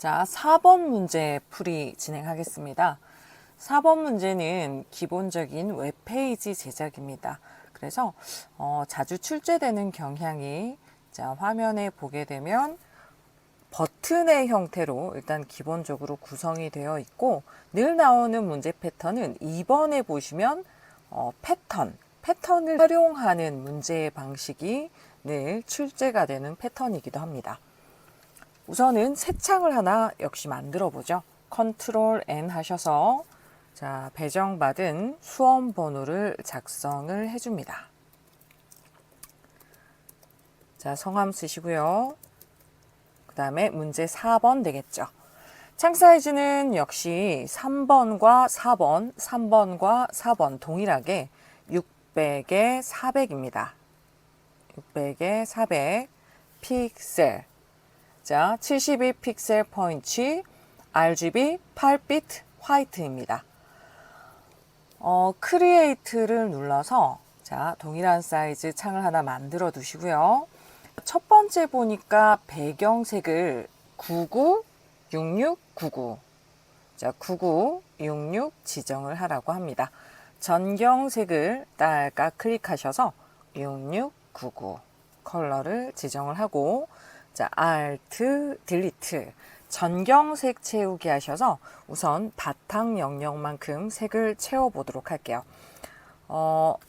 자, 4번 문제 풀이 진행하겠습니다. 4번 문제는 기본적인 웹페이지 제작입니다. 그래서 자주 출제되는 경향이 자, 화면에 보게 되면 버튼의 형태로 일단 기본적으로 구성이 되어 있고, 늘 나오는 문제 패턴은 2번에 보시면 패턴을 활용하는 문제 방식이 늘 출제가 되는 패턴이기도 합니다. 우선은 새 창을 하나 역시 만들어 보죠. 컨트롤 N 하셔서 자, 배정받은 수험 번호를 작성을 해줍니다. 자, 성함 쓰시고요. 그 다음에 문제 4번 되겠죠. 창 사이즈는 역시 3번과 4번, 3번과 4번 동일하게 600에 400입니다. 600에 400 픽셀. 자, 72 픽셀 포인트, RGB 8비트 화이트입니다. 크리에이트를 눌러서 자, 동일한 사이즈 창을 하나 만들어 두시고요. 첫 번째 보니까 배경색을 99, 66, 99. 자, 99, 66 지정을 하라고 합니다. 전경색을 딸깍 클릭하셔서 66, 99 컬러를 지정을 하고, 자, Alt, Delete, 전경색 채우기 하셔서 우선 바탕 영역만큼 색을 채워보도록 할게요.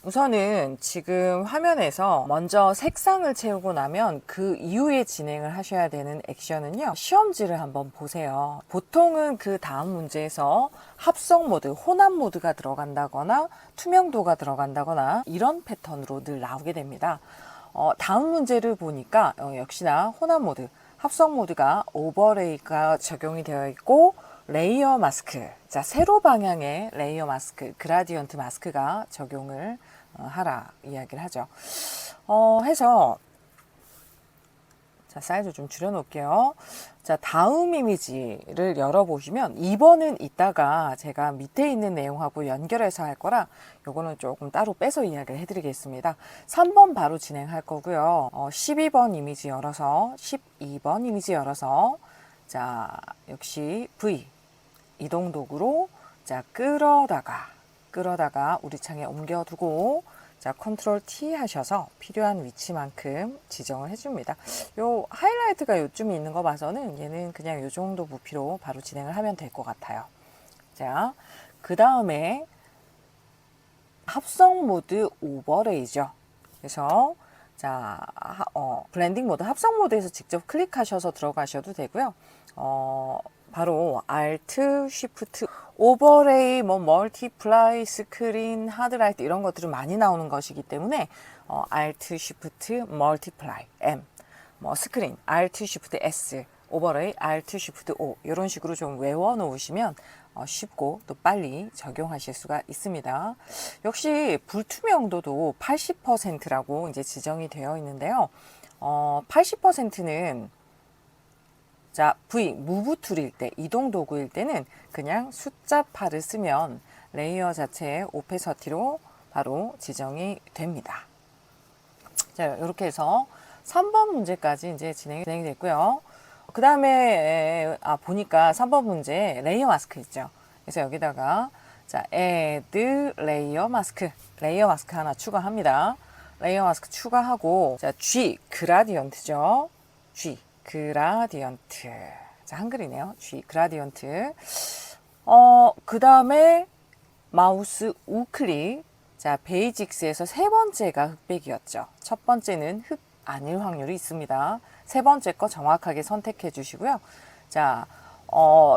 우선은 지금 화면에서 먼저 색상을 채우고 나면 그 이후에 진행을 하셔야 되는 액션은요, 시험지를 한번 보세요. 보통은 그 다음 문제에서 합성 모드, 혼합 모드가 들어간다거나 투명도가 들어간다거나 이런 패턴으로 늘 나오게 됩니다. 다음 문제를 보니까 역시나 혼합 모드, 합성 모드가 오버레이가 적용이 되어 있고, 레이어 마스크, 자, 세로 방향의 레이어 마스크, 그라디언트 마스크가 적용을 하라 이야기를 하죠. 해서 자, 사이즈 좀 줄여 놓을게요. 자, 다음 이미지를 열어보시면 2번은 이따가 제가 밑에 있는 내용하고 연결해서 할 거라 요거는 조금 따로 빼서 이야기를 해드리겠습니다. 3번 바로 진행할 거고요. 12번 이미지 열어서 12번 이미지 열어서 자, 역시 V 이동 도구로 자, 끌어다가 우리 창에 옮겨두고 자, 컨트롤 T 하셔서 필요한 위치만큼 지정을 해줍니다. 요 하이라이트가 요쯤에 있는 거 봐서는 얘는 그냥 요 정도 부피로 바로 진행을 하면 될 것 같아요. 자, 그 다음에 합성 모드 오버레이죠. 그래서 자, 블렌딩 모드, 합성 모드에서 직접 클릭하셔서 들어가셔도 되고요. 바로 Alt, Shift, 오버레이, 멀티플라이, 스크린, 하드라이트 이런 것들은 많이 나오는 것이기 때문에 Alt, Shift, 멀티플라이, M, 스크린, Alt, Shift, S, 오버레이, Alt, Shift, O 이런 식으로 좀 외워 놓으시면 쉽고 또 빨리 적용하실 수가 있습니다. 역시 불투명도도 80%라고 이제 지정이 되어 있는데요. 80%는 자, V, 무브 툴일 때, 이동 도구일 때는 그냥 숫자 8을 쓰면 레이어 자체의 오페서티로 바로 지정이 됩니다. 자, 이렇게 해서 3번 문제까지 이제 진행이 됐고요. 그 다음에, 보니까 3번 문제 레이어 마스크 있죠. 그래서 여기다가, 자, add 레이어 마스크 하나 추가합니다. 레이어 마스크 추가하고, 자, G, 그라디언트죠. G. 그라디언트. 자, 한글이네요. G 그라디언트. 그 다음에 마우스 우클릭. 자, 베이직스에서 세 번째가 흑백이었죠. 첫 번째는 흑 아닐 확률이 있습니다. 세 번째 거 정확하게 선택해 주시고요. 자,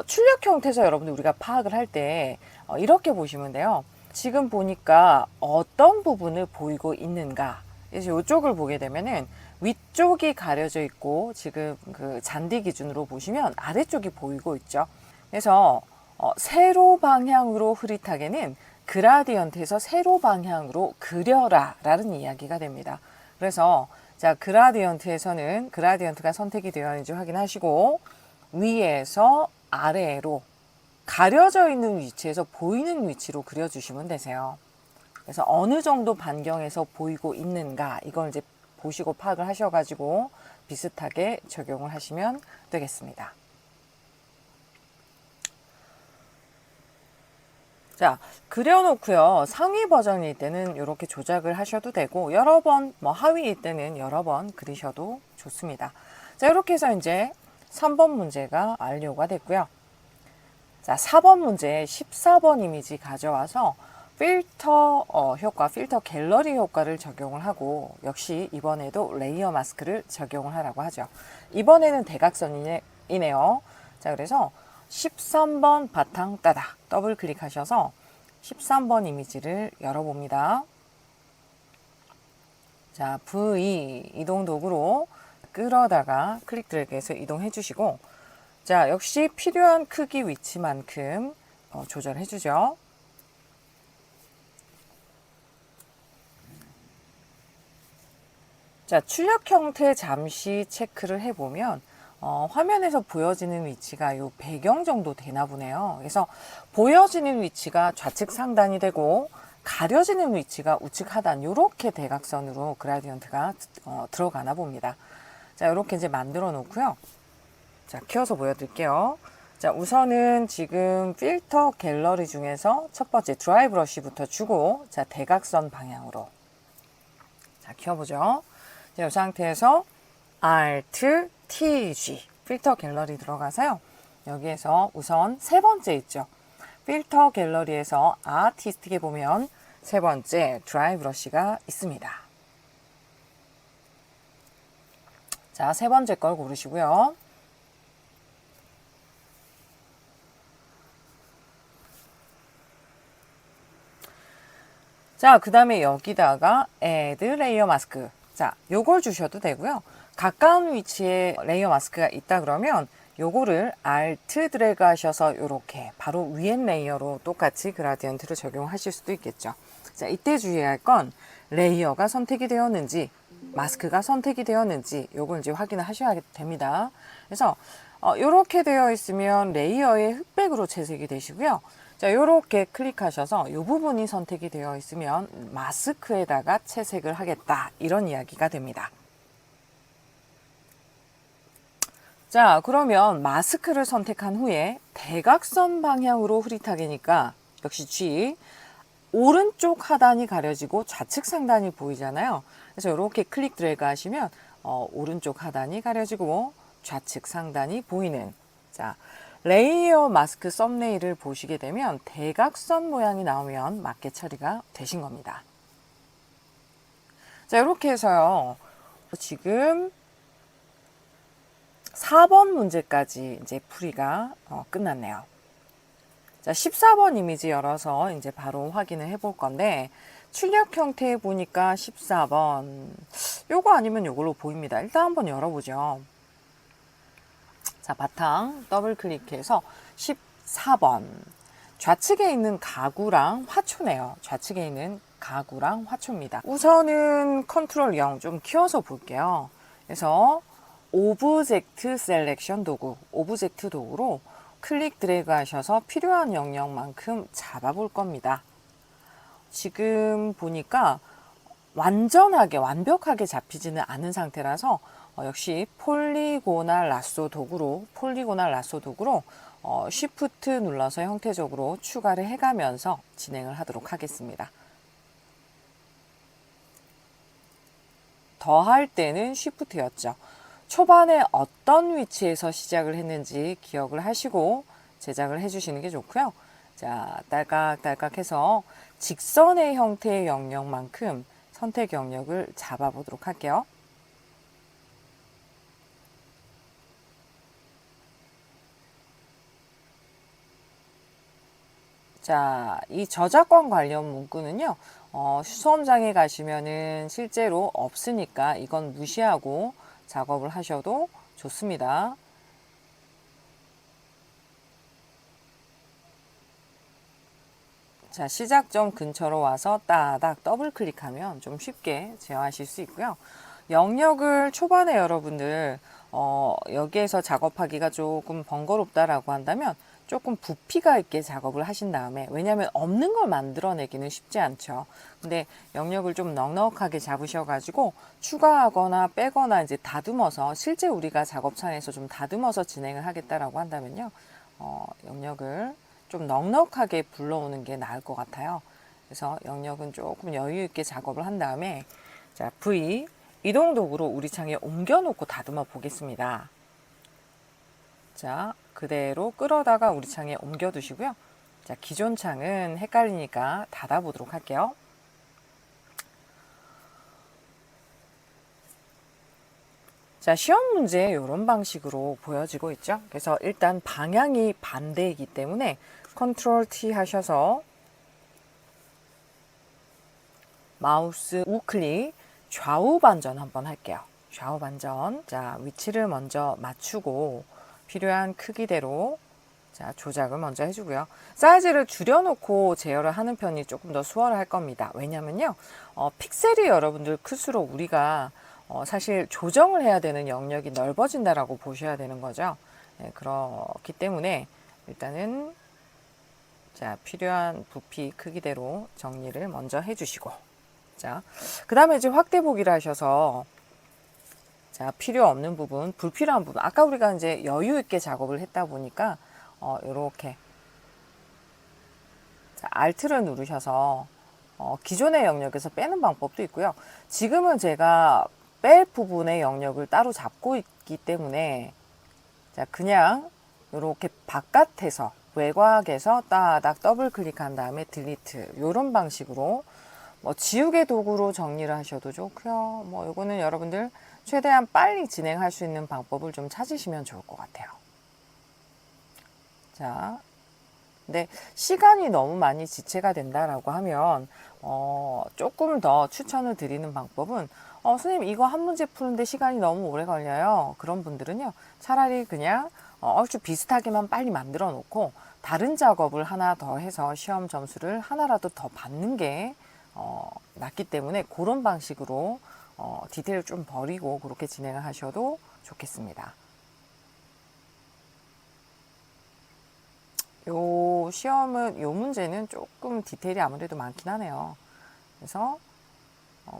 출력 형태에서 여러분들 우리가 파악을 할 때 이렇게 보시면 돼요. 지금 보니까 어떤 부분을 보이고 있는가. 그래서 이쪽을 보게 되면은 위쪽이 가려져 있고, 지금 그 잔디 기준으로 보시면 아래쪽이 보이고 있죠. 그래서 세로 방향으로 흐릿하게는 그라디언트에서 세로 방향으로 그려라 라는 이야기가 됩니다. 그래서 자, 그라디언트에서는 그라디언트가 선택이 되어 있는지 확인하시고, 위에서 아래로 가려져 있는 위치에서 보이는 위치로 그려주시면 되세요. 그래서 어느 정도 반경에서 보이고 있는가, 이걸 이제 보시고 파악을 하셔가지고 비슷하게 적용을 하시면 되겠습니다. 자, 그려놓고요. 상위 버전일 때는 이렇게 조작을 하셔도 되고, 여러 번, 하위일 때는 여러 번 그리셔도 좋습니다. 자, 이렇게 해서 이제 3번 문제가 완료가 됐고요. 자, 4번 문제 14번 이미지 가져와서 필터 효과, 필터 갤러리 효과를 적용을 하고, 역시 이번에도 레이어 마스크를 적용을 하라고 하죠. 이번에는 대각선이네요. 자, 그래서 13번 바탕 따닥 더블 클릭하셔서 13번 이미지를 열어봅니다. 자, V 이동 도구로 끌어다가 클릭 드래그해서 이동해 주시고, 자, 역시 필요한 크기 위치만큼 조절해 주죠. 자, 출력 형태 잠시 체크를 해보면 화면에서 보여지는 위치가 이 배경 정도 되나 보네요. 그래서 보여지는 위치가 좌측 상단이 되고 가려지는 위치가 우측 하단, 이렇게 대각선으로 그라디언트가 들어가나 봅니다. 자, 이렇게 이제 만들어 놓고요. 자, 키워서 보여드릴게요. 자, 우선은 지금 필터 갤러리 중에서 첫 번째 드라이 브러쉬부터 주고, 자, 대각선 방향으로. 자, 키워보죠. 자, 이 상태에서 Alt, TG 필터 갤러리 들어가서요. 여기에서 우선 세 번째 있죠. 필터 갤러리에서 아티스틱에 보면 세 번째 드라이 브러쉬가 있습니다. 자, 세 번째 걸 고르시고요. 자, 그 다음에 여기다가 Add 레이어 마스크. 자, 요걸 주셔도 되고요. 가까운 위치에 레이어 마스크가 있다 그러면 요거를 Alt 드래그 하셔서 이렇게 바로 위에 레이어로 똑같이 그라디언트를 적용하실 수도 있겠죠. 자, 이때 주의할 건 레이어가 선택이 되었는지 마스크가 선택이 되었는지 요걸 이제 확인을 하셔야 됩니다. 그래서 이렇게 되어 있으면 레이어의 흑백으로 채색이 되시고요. 자, 이렇게 클릭하셔서 이 부분이 선택이 되어 있으면 마스크에다가 채색을 하겠다, 이런 이야기가 됩니다. 자, 그러면 마스크를 선택한 후에 대각선 방향으로 흐릿하게니까 역시 G, 오른쪽 하단이 가려지고 좌측 상단이 보이잖아요. 그래서 이렇게 클릭 드래그 하시면 오른쪽 하단이 가려지고 좌측 상단이 보이는, 자, 레이어 마스크 썸네일을 보시게 되면 대각선 모양이 나오면 맞게 처리가 되신 겁니다. 자, 이렇게 해서요. 지금 4번 문제까지 이제 풀이가 끝났네요. 자, 14번 이미지 열어서 이제 바로 확인을 해볼 건데, 출력 형태 보니까 14번 요거 아니면 요걸로 보입니다. 일단 한번 열어보죠. 자, 바탕 더블 클릭해서 14번 좌측에 있는 가구랑 화초네요. 좌측에 있는 가구랑 화초입니다. 우선은 컨트롤 0 좀 키워서 볼게요. 그래서 오브젝트 셀렉션 도구, 오브젝트 도구로 클릭 드래그 하셔서 필요한 영역만큼 잡아볼 겁니다. 지금 보니까 완벽하게 잡히지는 않은 상태라서 역시 폴리고날 라쏘 도구로 쉬프트 눌러서 형태적으로 추가를 해가면서 진행을 하도록 하겠습니다. 더할 때는 쉬프트였죠. 초반에 어떤 위치에서 시작을 했는지 기억을 하시고 제작을 해주시는 게 좋고요. 자, 딸깍딸깍 해서 직선의 형태의 영역만큼 선택 영역을 잡아보도록 할게요. 자, 이 저작권 관련 문구는요, 수험장에 가시면은 실제로 없으니까 이건 무시하고 작업을 하셔도 좋습니다. 자, 시작점 근처로 와서 따닥 더블 클릭하면 좀 쉽게 제어하실 수 있고요. 영역을 초반에 여러분들 여기에서 작업하기가 조금 번거롭다라고 한다면 조금 부피가 있게 작업을 하신 다음에, 왜냐하면 없는 걸 만들어내기는 쉽지 않죠. 근데 영역을 좀 넉넉하게 잡으셔가지고 추가하거나 빼거나 이제 다듬어서, 실제 우리가 작업창에서 좀 다듬어서 진행을 하겠다라고 한다면요, 영역을 좀 넉넉하게 불러오는 게 나을 것 같아요. 그래서 영역은 조금 여유 있게 작업을 한 다음에 자, V 이동 도구로 우리 창에 옮겨 놓고 다듬어 보겠습니다. 자, 그대로 끌어다가 우리 창에 옮겨 두시고요. 자, 기존 창은 헷갈리니까 닫아 보도록 할게요. 자, 시험 문제 이런 방식으로 보여지고 있죠. 그래서 일단 방향이 반대이기 때문에 컨트롤 T 하셔서 마우스 우클릭 좌우 반전 한번 할게요. 좌우 반전. 자, 위치를 먼저 맞추고 필요한 크기대로 자, 조작을 먼저 해주고요. 사이즈를 줄여놓고 제어를 하는 편이 조금 더 수월할 겁니다. 왜냐면요, 픽셀이 여러분들 클수록 우리가 사실 조정을 해야 되는 영역이 넓어진다라고 보셔야 되는 거죠. 네, 그렇기 때문에 일단은 자, 필요한 부피 크기대로 정리를 먼저 해주시고, 자, 그 다음에 이제 확대 보기를 하셔서 자, 필요 없는 부분, 불필요한 부분, 아까 우리가 이제 여유 있게 작업을 했다 보니까 요렇게 자, Alt를 누르셔서 기존의 영역에서 빼는 방법도 있고요. 지금은 제가 뺄 부분의 영역을 따로 잡고 있기 때문에 자, 그냥 이렇게 바깥에서 외곽에서 따닥 더블 클릭한 다음에 딜리트 이런 방식으로 뭐 지우개 도구로 정리를 하셔도 좋고요. 뭐 이거는 여러분들 최대한 빨리 진행할 수 있는 방법을 좀 찾으시면 좋을 것 같아요. 자, 근데 시간이 너무 많이 지체가 된다라고 하면 조금 더 추천을 드리는 방법은 선생님 이거 한 문제 푸는데 시간이 너무 오래 걸려요. 그런 분들은요 차라리 그냥 얼추 비슷하게만 빨리 만들어 놓고 다른 작업을 하나 더 해서 시험 점수를 하나라도 더 받는 게 낫기 때문에 그런 방식으로 디테일을 좀 버리고 그렇게 진행을 하셔도 좋겠습니다. 요 시험은 요 문제는 조금 디테일이 아무래도 많긴 하네요. 그래서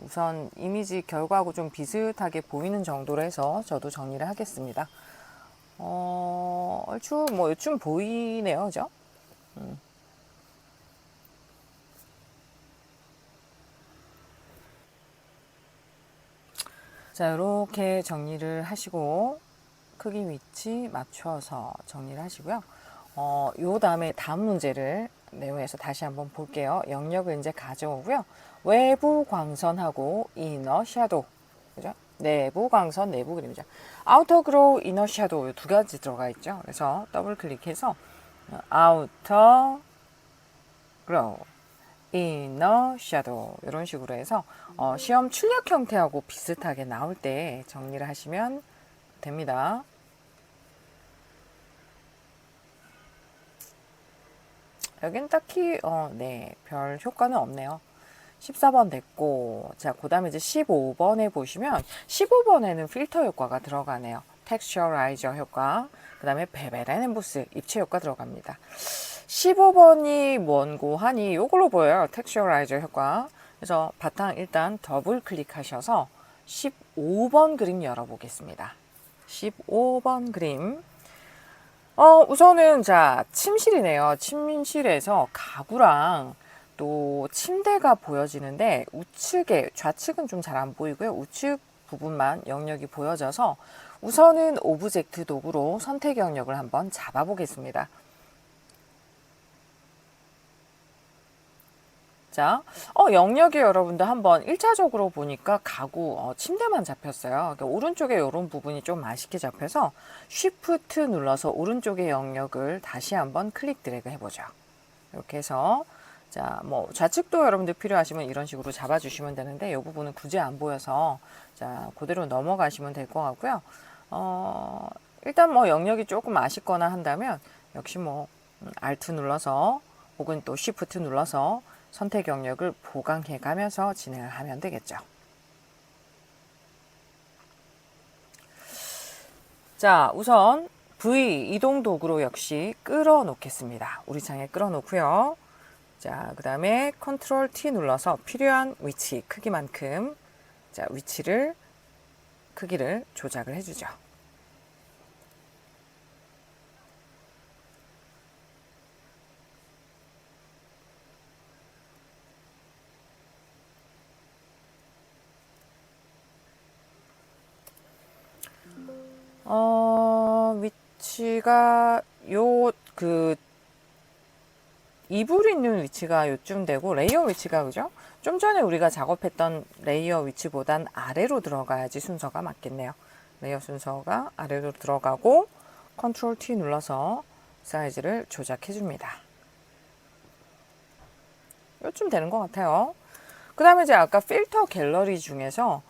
우선 이미지 결과하고 좀 비슷하게 보이는 정도로 해서 저도 정리를 하겠습니다. 얼추 뭐 요쯤 보이네요, 그죠? 자, 이렇게 정리를 하시고 크기 위치 맞춰서 정리를 하시고요. 요 다음에 다음 문제를 내용에서 다시 한번 볼게요. 영역을 이제 가져오고요. 외부 광선하고 이너 샤도우, 그죠? 내부 광선, 내부 그림이죠. 아우터 그로우, 이너 샤도우 두 가지 들어가 있죠. 그래서 더블 클릭해서 아우터 그로우, 이너 샤도우 이런 식으로 해서 시험 출력 형태하고 비슷하게 나올 때 정리를 하시면 됩니다. 여긴 딱히 네, 별 효과는 없네요. 14번 됐고, 자, 그 다음에 이제 15번에 보시면 15번에는 필터 효과가 들어가네요. 텍스처라이저 효과, 그 다음에 베벨 앤 엠보스 입체 효과 들어갑니다. 15번이 뭔고 하니 요걸로 보여요. 텍스처라이저 효과. 그래서 바탕 일단 더블 클릭하셔서 15번 그림 열어보겠습니다. 15번 그림. 우선은 자, 침실이네요. 침실에서 가구랑 또 침대가 보여지는데 우측에, 좌측은 좀 잘 안 보이고요. 우측 부분만 영역이 보여져서 우선은 오브젝트 도구로 선택 영역을 한번 잡아 보겠습니다. 자, 영역이 여러분들 한번 1차적으로 보니까 가구, 침대만 잡혔어요. 그러니까 오른쪽에 이런 부분이 좀 맛있게 잡혀서 쉬프트 눌러서 오른쪽의 영역을 다시 한번 클릭 드래그 해보죠. 이렇게 해서 자, 뭐 좌측도 여러분들 필요하시면 이런 식으로 잡아주시면 되는데 이 부분은 굳이 안 보여서 자, 그대로 넘어가시면 될 것 같고요. 일단 뭐 영역이 조금 아쉽거나 한다면 역시 뭐 Alt 눌러서 혹은 또 Shift 눌러서 선택 영역을 보강해 가면서 진행을 하면 되겠죠. 자, 우선 V 이동 도구로 역시 끌어 놓겠습니다. 우리 창에 끌어 놓고요. 자, 그 다음에 컨트롤 T 눌러서 필요한 위치 크기만큼 자, 위치를 크기를 조작을 해주죠. 위치가 이불 있는 위치가 요쯤 되고, 레이어 위치가, 그죠? 좀 전에 우리가 작업했던 레이어 위치보단 아래로 들어가야지 순서가 맞겠네요. 레이어 순서가 아래로 들어가고, 컨트롤 T 눌러서 사이즈를 조작해 줍니다. 요쯤 되는 것 같아요. 그 다음에 이제 아까 필터 갤러리 중에서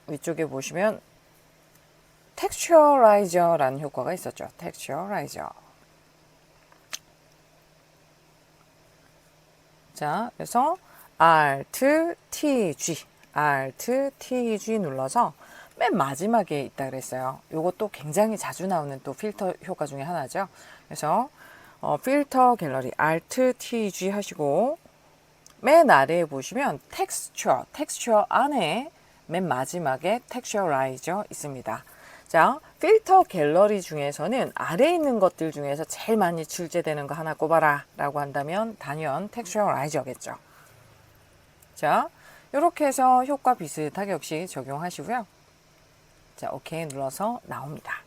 위쪽에 보시면 텍스처라이저라는 효과가 있었죠. 텍스처라이저. 자, 그래서 Alt T G 눌러서 맨 마지막에 있다 그랬어요. 이것도 굉장히 자주 나오는 또 필터 효과 중에 하나죠. 그래서 필터 갤러리 Alt T G 하시고 맨 아래에 보시면 텍스처 안에 맨 마지막에 텍스처라이저 있습니다. 자, 필터 갤러리 중에서는 아래에 있는 것들 중에서 제일 많이 출제되는 거 하나 꼽아라 라고 한다면 단연 텍스처라이저겠죠. 자, 이렇게 해서 효과 비슷하게 역시 적용하시고요. 자, 오케이 눌러서 나옵니다.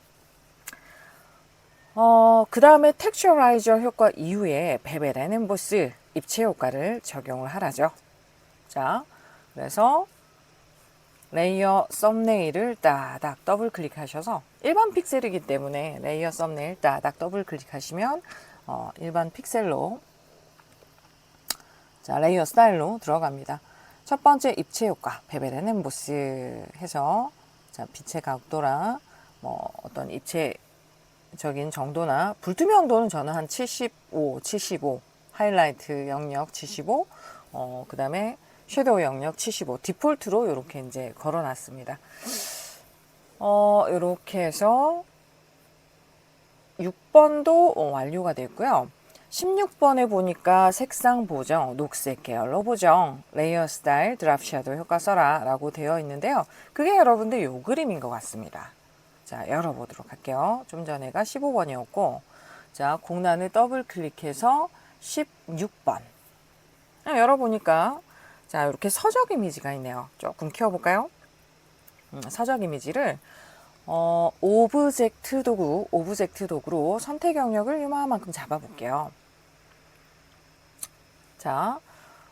그 다음에 텍스처라이저 효과 이후에 베벨 앤 엠보스 입체 효과를 적용을 하라죠. 자, 그래서 레이어 썸네일을 따닥 더블 클릭하셔서 일반 픽셀이기 때문에 레이어 썸네일 따닥 더블 클릭하시면 일반 픽셀로 자 레이어 스타일로 들어갑니다. 첫 번째 입체 효과 베벨 앤 엠보스 해서 자 빛의 각도랑 뭐 어떤 입체적인 정도나 불투명도는 저는 한 75 하이라이트 영역 75 그 다음에 섀도우 영역 75 디폴트로 이렇게 이제 걸어놨습니다. 이렇게 해서 6번도 완료가 됐고요. 16번에 보니까 색상 보정, 녹색 계열로 보정, 레이어 스타일, 드랍 섀도우 효과 써라 라고 되어 있는데요. 그게 여러분들 요 그림인 것 같습니다. 자, 열어보도록 할게요. 좀 전에가 15번이었고, 자, 공란을 더블 클릭해서 16번. 열어보니까, 자, 이렇게 서적 이미지가 있네요. 조금 키워볼까요? 서적 이미지를, 오브젝트 도구로 선택 영역을 이만큼 잡아볼게요. 자,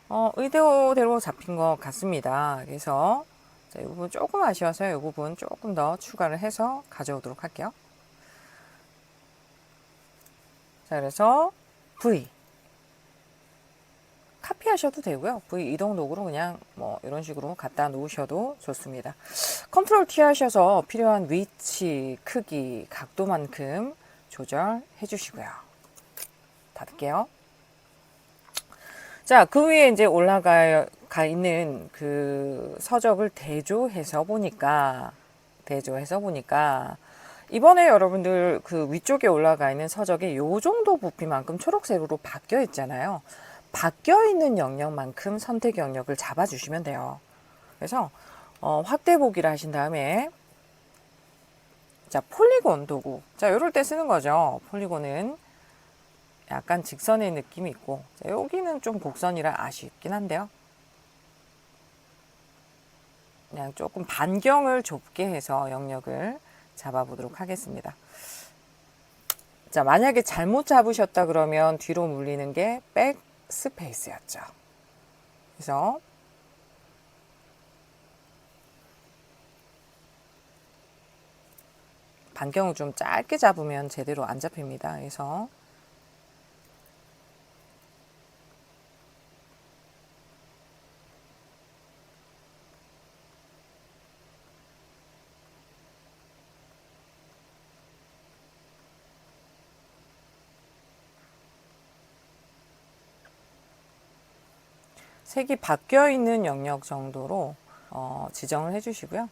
의도대로 잡힌 것 같습니다. 그래서, 자, 이 부분 조금 아쉬워서 이 부분 조금 더 추가를 해서 가져오도록 할게요. 자, 그래서 V. 카피하셔도 되고요. V 이동 도구로 그냥 뭐 이런 식으로 갖다 놓으셔도 좋습니다. 컨트롤 T 하셔서 필요한 위치, 크기, 각도만큼 조절해 주시고요. 닫을게요. 자, 그 위에 이제 올라가 있는 그 서적을 대조해서 보니까 이번에 여러분들 그 위쪽에 올라가 있는 서적이 요 정도 부피만큼 초록색으로 바뀌어 있잖아요. 바뀌어 있는 영역만큼 선택 영역을 잡아주시면 돼요. 그래서 확대 보기를 하신 다음에 자 폴리곤 도구 자 이럴 때 쓰는 거죠. 폴리곤은 약간 직선의 느낌이 있고 자, 여기는 좀 곡선이라 아쉽긴 한데요. 그냥 조금 반경을 좁게 해서 영역을 잡아보도록 하겠습니다. 자 만약에 잘못 잡으셨다 그러면 뒤로 물리는 게 백 스페이스였죠. 그래서 반경을 좀 짧게 잡으면 제대로 안 잡힙니다. 그래서 색이 바뀌어 있는 영역 정도로 지정을 해 주시고요.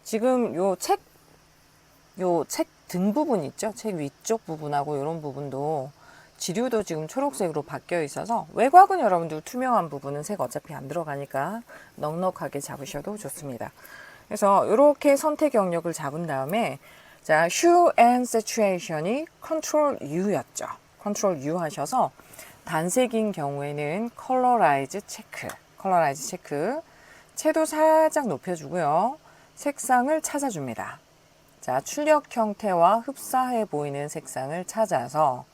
지금 요 책 등 부분 있죠? 책 위쪽 부분하고 이런 부분도 지류도 지금 초록색으로 바뀌어 있어서 외곽은 여러분들 투명한 부분은 색 어차피 안 들어가니까 넉넉하게 잡으셔도 좋습니다. 그래서 이렇게 선택 영역을 잡은 다음에 자, Hue and Saturation이 Ctrl U였죠. Ctrl U 하셔서 단색인 경우에는 Colorize 체크 컬러라이즈 체크. 채도 살짝 높여주고요. 색상을 찾아줍니다. 자, 출력 형태와 흡사해 보이는 색상을 찾아서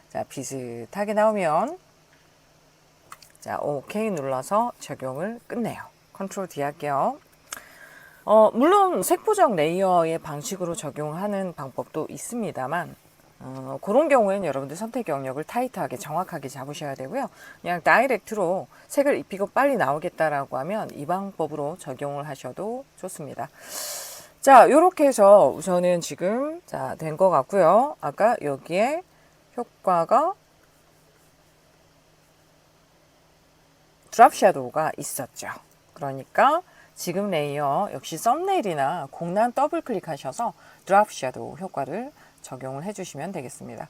자, 비슷하게 나오면 자, OK 눌러서 적용을 끝내요. 컨트롤 D 할게요. 물론 색보정 레이어의 방식으로 적용하는 방법도 있습니다만 그런 경우에는 여러분들 선택 영역을 타이트하게 정확하게 잡으셔야 되고요. 그냥 다이렉트로 색을 입히고 빨리 나오겠다라고 하면 이 방법으로 적용을 하셔도 좋습니다. 자, 이렇게 해서 우선은 지금 자, 된 것 같고요. 아까 여기에 효과가 드랍 섀도우가 있었죠. 그러니까 지금 레이어 역시 썸네일이나 공란 더블 클릭하셔서 드랍 섀도우 효과를 적용을 해주시면 되겠습니다.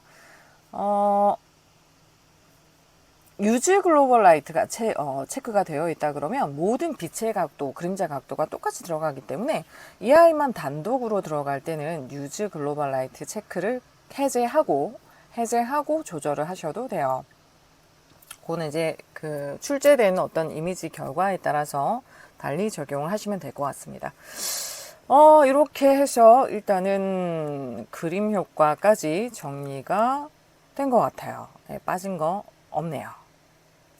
유즈 글로벌 라이트가 체크가 되어 있다 그러면 모든 빛의 각도, 그림자 각도가 똑같이 들어가기 때문에 이 아이만 단독으로 들어갈 때는 유즈 글로벌 라이트 체크를 해제하고 조절을 하셔도 돼요. 그거는 이제 그 출제된 어떤 이미지 결과에 따라서 달리 적용을 하시면 될 것 같습니다. 이렇게 해서 일단은 그림 효과까지 정리가 된 것 같아요. 네, 빠진 거 없네요.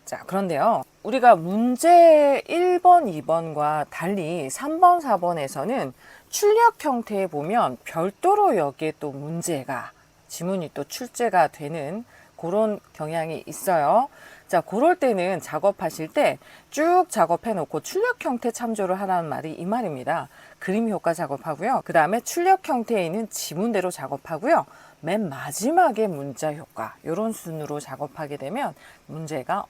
자, 그런데요. 우리가 문제 1번, 2번과 달리 3번, 4번에서는 출력 형태에 보면 별도로 여기에 또 문제가, 지문이 또 출제가 되는 그런 경향이 있어요. 자, 그럴 때는 작업하실 때 쭉 작업해 놓고 출력 형태 참조를 하라는 말이 이 말입니다. 그림 효과 작업하고요. 그 다음에 출력 형태에 있는 지문대로 작업하고요. 맨 마지막에 문자 효과, 이런 순으로 작업하게 되면 문제가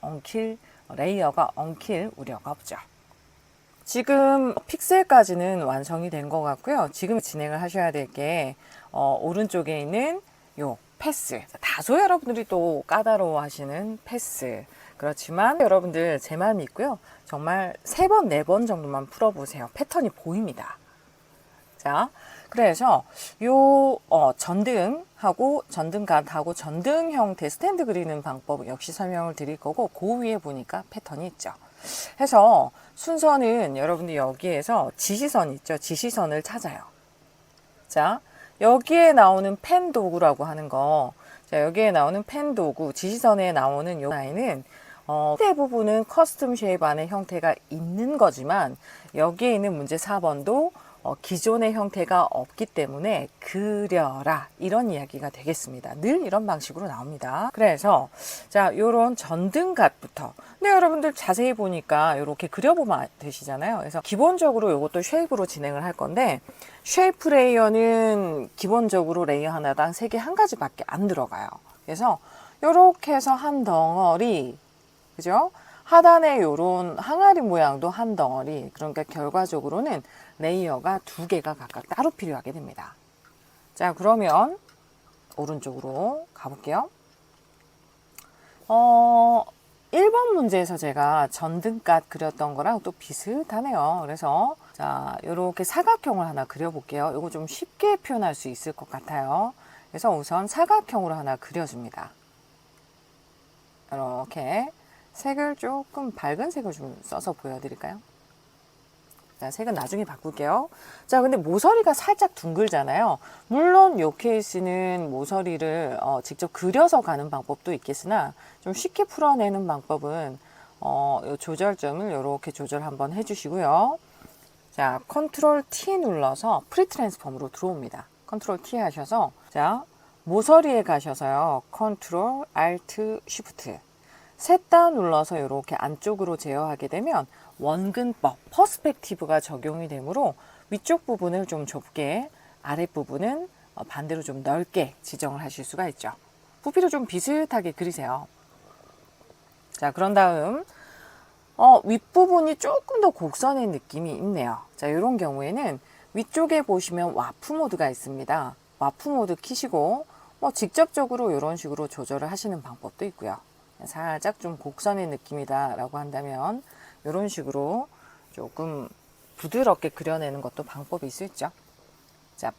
레이어가 엉킬 우려가 없죠. 지금 픽셀까지는 완성이 된 것 같고요. 지금 진행을 하셔야 될 게 오른쪽에 있는 요 패스. 다소 여러분들이 또 까다로워 하시는 패스. 그렇지만 여러분들 제 마음이 있고요. 정말 3번, 4번 정도만 풀어보세요. 패턴이 보입니다. 자, 그래서 요 전등하고 전등갓하고 전등 형태 스탠드 그리는 방법 역시 설명을 드릴 거고 그 위에 보니까 패턴이 있죠. 해서 순서는 여러분들 여기에서 지시선 있죠. 지시선을 찾아요. 자, 여기에 나오는 펜 도구라고 하는 거. 자, 여기에 나오는 펜 도구, 지시선에 나오는 요 라인은 대부분은 커스텀 쉐입 안의 형태가 있는 거지만 여기에 있는 문제 4번도 기존의 형태가 없기 때문에 그려라 이런 이야기가 되겠습니다. 늘 이런 방식으로 나옵니다. 그래서 자, 요런 전등갓부터 근데 여러분들 자세히 보니까 이렇게 그려보면 되시잖아요. 그래서 기본적으로 이것도 쉐입으로 진행을 할 건데 쉐이프 레이어는 기본적으로 레이어 하나당 3개 한 가지밖에 안 들어가요. 그래서 이렇게 해서 한 덩어리, 그죠? 하단에 요런 항아리 모양도 한 덩어리. 그러니까 결과적으로는 레이어가 2개가 각각 따로 필요하게 됩니다. 자, 그러면 오른쪽으로 가볼게요. 1번 문제에서 제가 전등갓 그렸던 거랑 또 비슷하네요. 그래서 자, 요렇게 사각형을 하나 그려볼게요. 이거 좀 쉽게 표현할 수 있을 것 같아요. 그래서 우선 사각형으로 하나 그려줍니다. 이렇게 색을 조금 밝은 색을 좀 써서 보여드릴까요? 자, 색은 나중에 바꿀게요. 자, 근데 모서리가 살짝 둥글잖아요. 물론 이 케이스는 모서리를 직접 그려서 가는 방법도 있겠으나 좀 쉽게 풀어내는 방법은 요 조절점을 이렇게 조절 한번 해주시고요. 자, 컨트롤 T 눌러서 프리 트랜스폼으로 들어옵니다. 컨트롤 T 하셔서 자, 모서리에 가셔서요. 컨트롤 Alt Shift 셋 다 눌러서 이렇게 안쪽으로 제어하게 되면 원근법, 퍼스펙티브가 적용이 되므로 위쪽 부분을 좀 좁게, 아랫부분은 반대로 좀 넓게 지정을 하실 수가 있죠. 부피도 좀 비슷하게 그리세요. 자, 그런 다음 윗부분이 조금 더 곡선의 느낌이 있네요. 자, 이런 경우에는 위쪽에 보시면 와프 모드가 있습니다. 와프 모드 키시고 직접적으로 이런 식으로 조절을 하시는 방법도 있고요. 살짝 좀 곡선의 느낌이다 라고 한다면 이런 식으로 조금 부드럽게 그려내는 것도 방법이 있을 수 있죠. 자,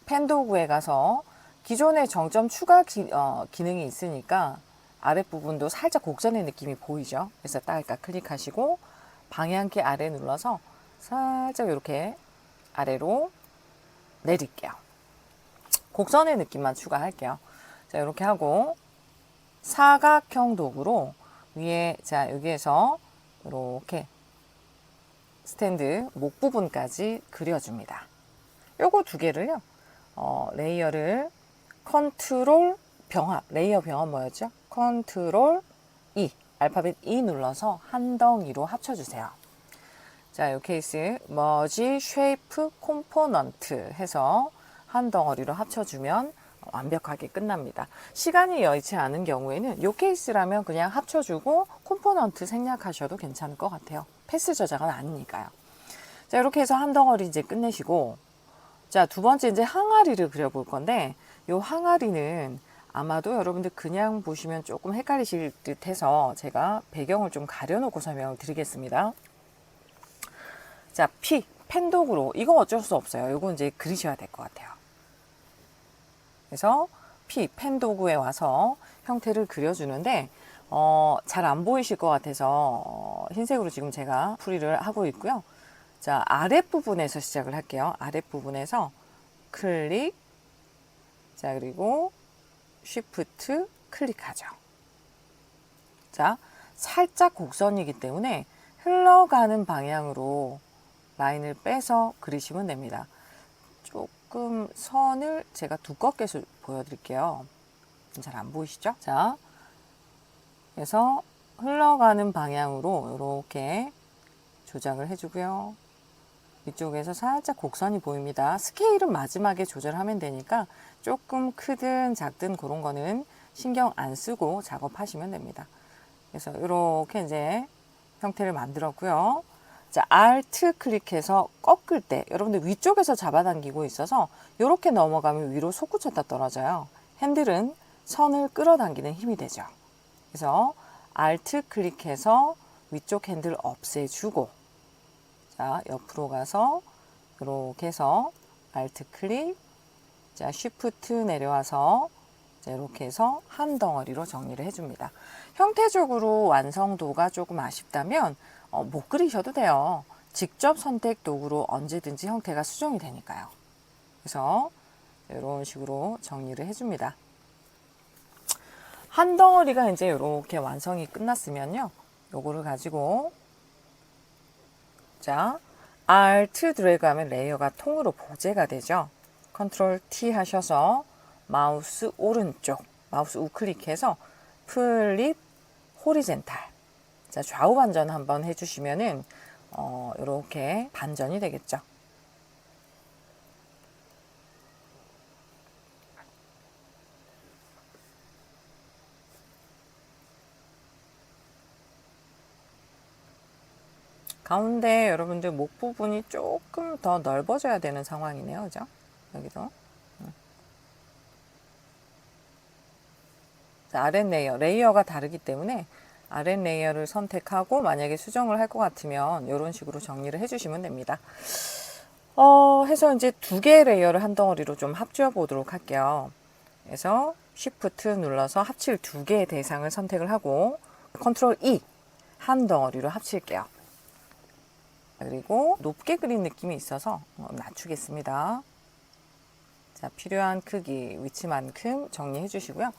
펜 도구에 가서 기존의 정점 추가 기능이 있으니까 아랫부분도 살짝 곡선의 느낌이 보이죠. 그래서 딸깍 클릭하시고 방향키 아래 눌러서 살짝 이렇게 아래로 내릴게요. 곡선의 느낌만 추가할게요. 자, 이렇게 하고 사각형 도구로 위에, 자, 여기에서 이렇게 스탠드 목 부분까지 그려줍니다. 요거 두 개를요, 레이어를 컨트롤 병합, 레이어 병합 뭐였죠? 컨트롤 E, 알파벳 E 눌러서 한 덩이로 합쳐주세요. 자, 이 케이스 머지 쉐이프 콤포넌트 해서 한 덩어리로 합쳐주면 완벽하게 끝납니다. 시간이 여의치 않은 경우에는 이 케이스라면 그냥 합쳐주고 콤포넌트 생략하셔도 괜찮을 것 같아요. 패스 저작은 아니니까요. 자, 이렇게 해서 한 덩어리 이제 끝내시고, 자, 두 번째 이제 항아리를 그려볼 건데, 이 항아리는 아마도 여러분들 그냥 보시면 조금 헷갈리실 듯 해서 제가 배경을 좀 가려놓고 설명을 드리겠습니다. 자, 펜도구로, 이거 어쩔 수 없어요. 이거 이제 그리셔야 될 것 같아요. 그래서 펜도구에 와서 형태를 그려주는데, 잘 안 보이실 것 같아서 흰색으로 지금 제가 풀이를 하고 있고요. 자, 아랫부분에서 시작을 할게요. 아랫부분에서 클릭, 자, 그리고 쉬프트 클릭하죠. 자, 살짝 곡선이기 때문에 흘러가는 방향으로 라인을 빼서 그리시면 됩니다. 조금 선을 제가 두껍게 보여드릴게요. 잘 안 보이시죠? 자, 그래서 흘러가는 방향으로 이렇게 조작을 해주고요. 이쪽에서 살짝 곡선이 보입니다. 스케일은 마지막에 조절하면 되니까 조금 크든 작든 그런 거는 신경 안 쓰고 작업하시면 됩니다. 그래서 이렇게 이제 형태를 만들었고요. 자, Alt 클릭해서 꺾을 때 여러분들 위쪽에서 잡아당기고 있어서 이렇게 넘어가면 위로 솟구쳤다 떨어져요. 핸들은 선을 끌어당기는 힘이 되죠. 그래서 Alt 클릭해서 위쪽 핸들 없애주고, 자, 옆으로 가서 이렇게 해서 Alt 클릭, 자, Shift 내려와서 자, 이렇게 해서 한 덩어리로 정리를 해줍니다. 형태적으로 완성도가 조금 아쉽다면 못 그리셔도 돼요. 직접 선택 도구로 언제든지 형태가 수정이 되니까요. 그래서 이런 식으로 정리를 해줍니다. 한 덩어리가 이제 이렇게 완성이 끝났으면요, 요거를 가지고 자, Alt 드래그 하면 레이어가 통으로 보재가 되죠. 컨트롤 T 하셔서 마우스 오른쪽, 마우스 우클릭해서 플립 호리젠탈. 자, 좌우 반전 한번 해주시면은 이렇게 반전이 되겠죠. 가운데 여러분들 목 부분이 조금 더 넓어져야 되는 상황이네요. 그죠? 여기도. 자, 아랫 레이어가 다르기 때문에 아랫 레이어를 선택하고 만약에 수정을 할 것 같으면 이런 식으로 정리를 해주시면 됩니다. 해서 이제 두 개의 레이어를 한 덩어리로 좀 합쳐 보도록 할게요. 그래서 Shift 눌러서 합칠 두 개의 대상을 선택을 하고 컨트롤 E 한 덩어리로 합칠게요. 그리고 높게 그린 느낌이 있어서 낮추겠습니다. 자, 필요한 크기, 위치만큼 정리해 주시고요.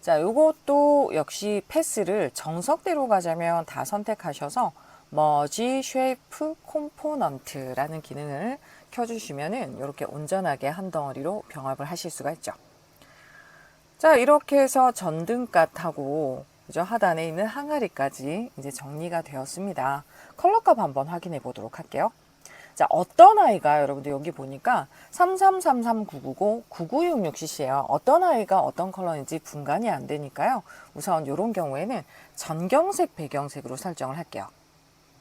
자, 요것도 역시 패스를 정석대로 가자면 다 선택하셔서 머지 쉐이프 콤포넌트라는 기능을 켜주시면은 이렇게 온전하게 한 덩어리로 병합을 하실 수가 있죠. 자, 이렇게 해서 전등갓하고 그죠? 하단에 있는 항아리까지 이제 정리가 되었습니다. 컬러값 한번 확인해 보도록 할게요. 자, 어떤 아이가 여러분들 여기 보니까 3333990 9966cc예요. 어떤 아이가 어떤 컬러인지 분간이 안 되니까요. 우선 이런 경우에는 전경색 배경색으로 설정을 할게요.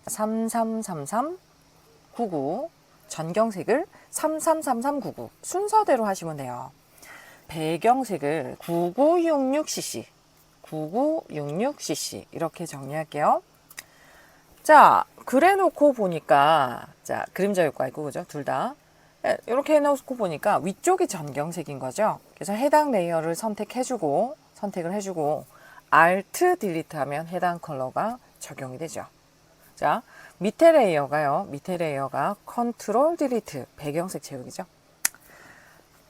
333399 전경색을 333399 순서대로 하시면 돼요. 배경색을 9966cc 9966cc 이렇게 정리할게요. 자, 그래 놓고 보니까 자, 그림자 효과 있고 그죠? 둘 다 이렇게 해놓고 보니까 위쪽이 전경색인 거죠. 그래서 해당 레이어를 선택을 해주고 Alt 딜리트 하면 해당 컬러가 적용이 되죠. 자, 밑에 레이어가요. 밑에 레이어가 컨트롤 딜리트 배경색 채우기죠.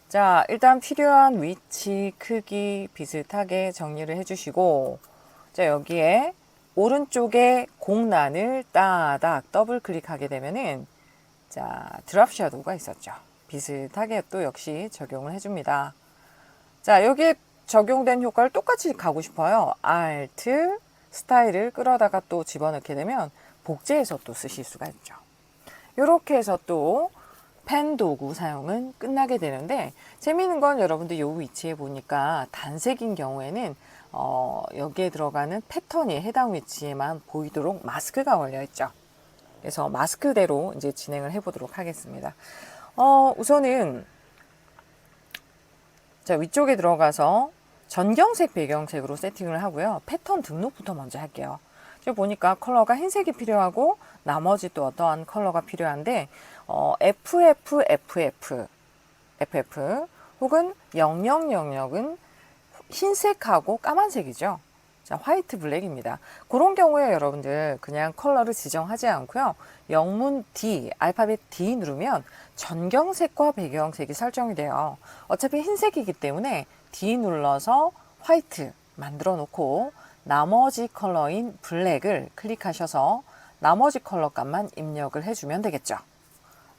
자, 일단 필요한 위치, 크기 비슷하게 정리를 해주시고, 자, 여기에 오른쪽에 공란을 따닥 더블 클릭하게 되면은, 자, 드랍 섀도우가 있었죠. 비슷하게 또 역시 적용을 해줍니다. 자, 여기에 적용된 효과를 똑같이 가고 싶어요. Alt, 스타일을 끌어다가 또 집어넣게 되면 복제해서 또 쓰실 수가 있죠. 이렇게 해서 또 펜 도구 사용은 끝나게 되는데, 재미있는 건 여러분들 이 위치에 보니까 단색인 경우에는 여기에 들어가는 패턴이 해당 위치에만 보이도록 마스크가 걸려 있죠. 그래서 마스크대로 이제 진행을 해보도록 하겠습니다. 우선은 자, 위쪽에 들어가서 전경색 배경색으로 세팅을 하고요. 패턴 등록부터 먼저 할게요. 지금 보니까 컬러가 흰색이 필요하고 나머지 또 어떠한 컬러가 필요한데 FF 혹은 0000은 흰색하고 까만색이죠. 자, 화이트 블랙입니다. 그런 경우에 여러분들 그냥 컬러를 지정하지 않고요. 영문 D, 알파벳 D 누르면 전경색과 배경색이 설정이 돼요. 어차피 흰색이기 때문에 D 눌러서 화이트 만들어 놓고 나머지 컬러인 블랙을 클릭하셔서 나머지 컬러 값만 입력을 해주면 되겠죠.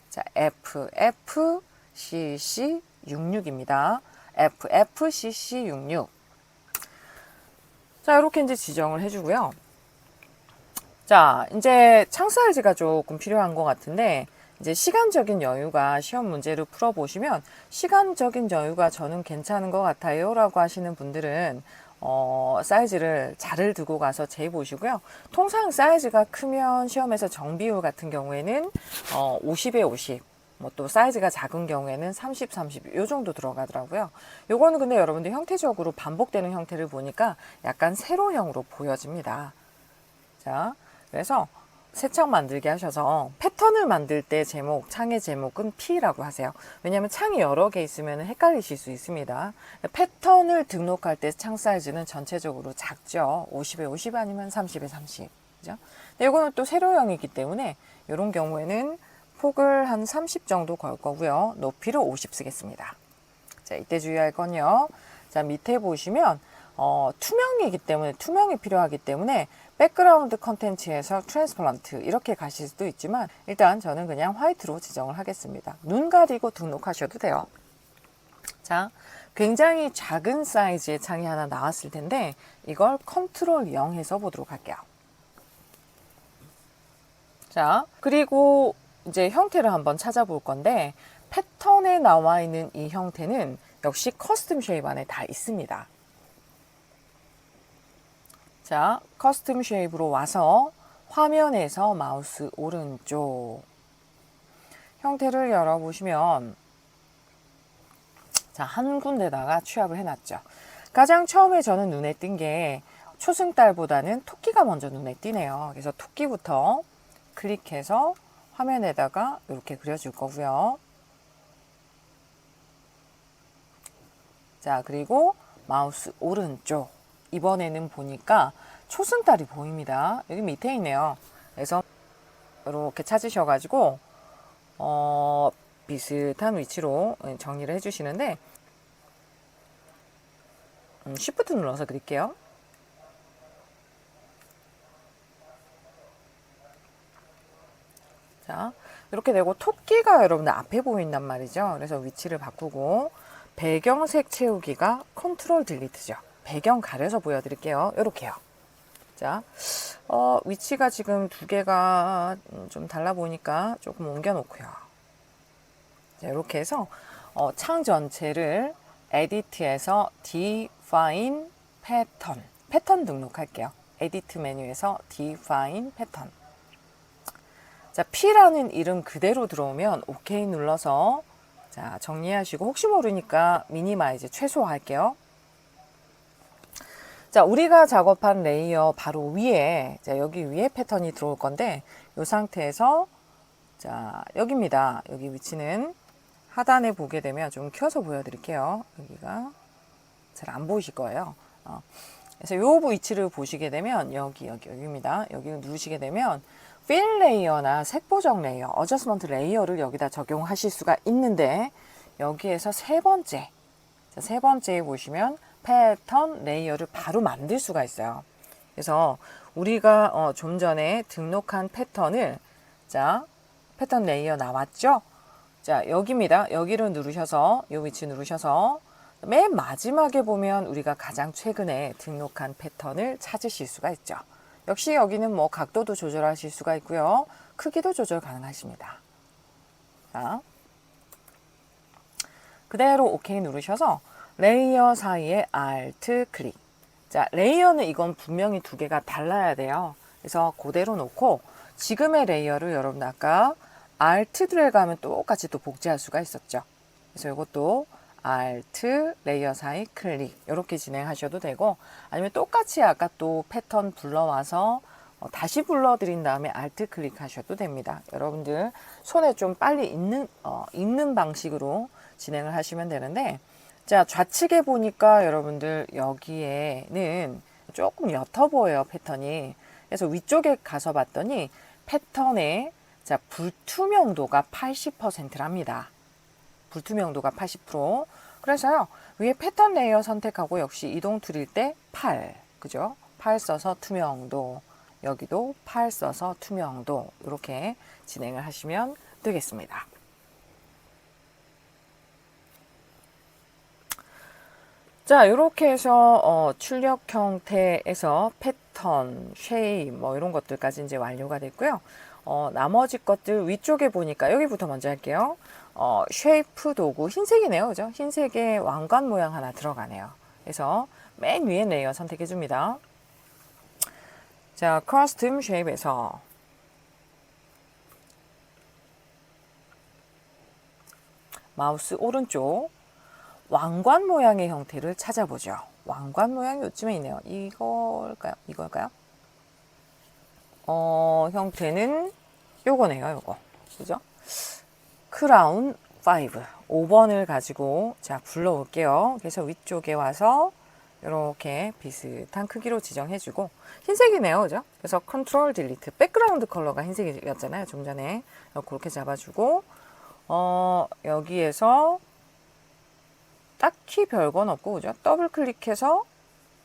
자, FFCC66입니다. FFCC66. 자, 이렇게 이제 지정을 해주고요. 자, 이제 창 사이즈가 조금 필요한 것 같은데, 이제 시간적인 여유가 시험 문제를 풀어보시면, 시간적인 여유가 저는 괜찮은 것 같아요 라고 하시는 분들은, 사이즈를 자를 두고 가서 재보시고요. 통상 사이즈가 크면 시험에서 정비율 같은 경우에는, 50에 50. 뭐 또 사이즈가 작은 경우에는 30, 30 요 정도 들어가더라고요. 요거는 근데 여러분들 형태적으로 반복되는 형태를 보니까 약간 세로형으로 보여집니다. 자, 그래서 새 창 만들게 하셔서 패턴을 만들 때 제목, 창의 제목은 P라고 하세요. 왜냐하면 창이 여러 개 있으면 헷갈리실 수 있습니다. 패턴을 등록할 때 창 사이즈는 전체적으로 작죠. 50에 50 아니면 30에 30. 그죠? 근데 이거는 또 세로형이기 때문에 이런 경우에는 폭을 한 30 정도 걸 거고요. 높이를 50 쓰겠습니다. 자, 이때 주의할 건요. 자, 밑에 보시면 투명이기 때문에 투명이 필요하기 때문에 백그라운드 컨텐츠에서 트랜스퍼런트 이렇게 가실 수도 있지만 일단 저는 그냥 화이트로 지정을 하겠습니다. 눈 가리고 등록하셔도 돼요. 자, 굉장히 작은 사이즈의 창이 하나 나왔을 텐데 이걸 컨트롤 0 해서 보도록 할게요. 자, 그리고 이제 형태를 한번 찾아볼 건데 패턴에 나와 있는 이 형태는 역시 커스텀 쉐입 안에 다 있습니다. 자, 커스텀 쉐입으로 와서 화면에서 마우스 오른쪽 형태를 열어보시면 자, 한 군데다가 취합을 해놨죠. 가장 처음에 저는 눈에 띈 게 초승달보다는 토끼가 먼저 눈에 띄네요. 그래서 토끼부터 클릭해서 화면에다가 이렇게 그려줄 거고요. 자, 그리고 마우스 오른쪽 이번에는 보니까 초승달이 보입니다. 여기 밑에 있네요. 그래서 이렇게 찾으셔가지고 비슷한 위치로 정리를 해주시는데 Shift 눌러서 그릴게요. 자, 이렇게 되고 토끼가 여러분들 앞에 보인단 말이죠. 그래서 위치를 바꾸고 배경색 채우기가 컨트롤 딜리트죠. 배경 가려서 보여드릴게요. 이렇게요. 자, 위치가 지금 두 개가 좀 달라 보니까 조금 옮겨 놓고요. 자, 이렇게 해서 창 전체를 에디트에서 Define Pattern, 패턴 등록할게요. 에디트 메뉴에서 Define Pattern. 자, P라는 이름 그대로 들어오면 OK 눌러서 자, 정리하시고 혹시 모르니까 미니마이즈 최소화할게요. 자, 우리가 작업한 레이어 바로 위에 자, 여기 위에 패턴이 들어올 건데 이 상태에서 자, 여기입니다. 여기 위치는 하단에 보게 되면 좀 켜서 보여드릴게요. 여기가 잘 안 보이실 거예요. 그래서 요 위치를 보시게 되면 여기입니다. 여기를 누르시게 되면 필 레이어나 색보정 레이어, 어저스먼트 레이어를 여기다 적용하실 수가 있는데 여기에서 세 번째에 보시면 패턴 레이어를 바로 만들 수가 있어요. 그래서 우리가 좀 전에 등록한 패턴을 패턴 레이어 나왔죠? 여기입니다. 여기를 누르셔서 이 위치 누르셔서 맨 마지막에 보면 우리가 가장 최근에 등록한 패턴을 찾으실 수가 있죠. 역시 여기는 뭐 각도도 조절하실 수가 있고요. 크기도 조절 가능하십니다. 그대로 OK 누르셔서 레이어 사이에 Alt 클릭. 레이어는 이건 분명히 두 개가 달라야 돼요. 그래서 그대로 놓고 지금의 레이어를 여러분 아까 Alt 드래그 하면 똑같이 또 복제할 수가 있었죠. 그래서 이것도 Alt 레이어 사이 클릭 이렇게 진행하셔도 되고, 아니면 똑같이 아까 또 패턴 불러와서 다시 불러드린 다음에 Alt 클릭하셔도 됩니다. 여러분들 손에 좀 빨리 읽는 방식으로 진행을 하시면 되는데, 좌측에 보니까 여러분들 여기에는 조금 옅어 보여요, 패턴이. 그래서 위쪽에 가서 봤더니 패턴의 불투명도가 80%랍니다. 불투명도가 80%. 그래서요, 위에 패턴 레이어 선택하고 역시 이동 툴일 때 8, 그죠? 8 써서 투명도, 여기도 8 써서 투명도, 이렇게 진행을 하시면 되겠습니다. 이렇게 해서 출력 형태에서 패턴, 쉐입 뭐 이런 것들까지 이제 완료가 됐고요. 나머지 것들 위쪽에 보니까 여기부터 먼저 할게요. 쉐이프 도구 흰색이네요, 그죠? 흰색에 왕관 모양 하나 들어가네요. 그래서 맨 위에 레이어 선택해 줍니다. 커스텀 쉐입에서 마우스 오른쪽 왕관 모양의 형태를 찾아보죠. 왕관 모양이 요즘에 있네요. 이걸까요? 형태는 요거네요, 요거. 그죠? 크라운 5. 5번을 가지고 불러올게요. 그래서 위쪽에 와서 이렇게 비슷한 크기로 지정해주고, 흰색이네요, 그죠? 그래서 컨트롤 딜리트. 백그라운드 컬러가 흰색이었잖아요, 좀 전에. 그렇게 잡아주고, 여기에서 딱히 별건 없고, 그죠? 더블 클릭해서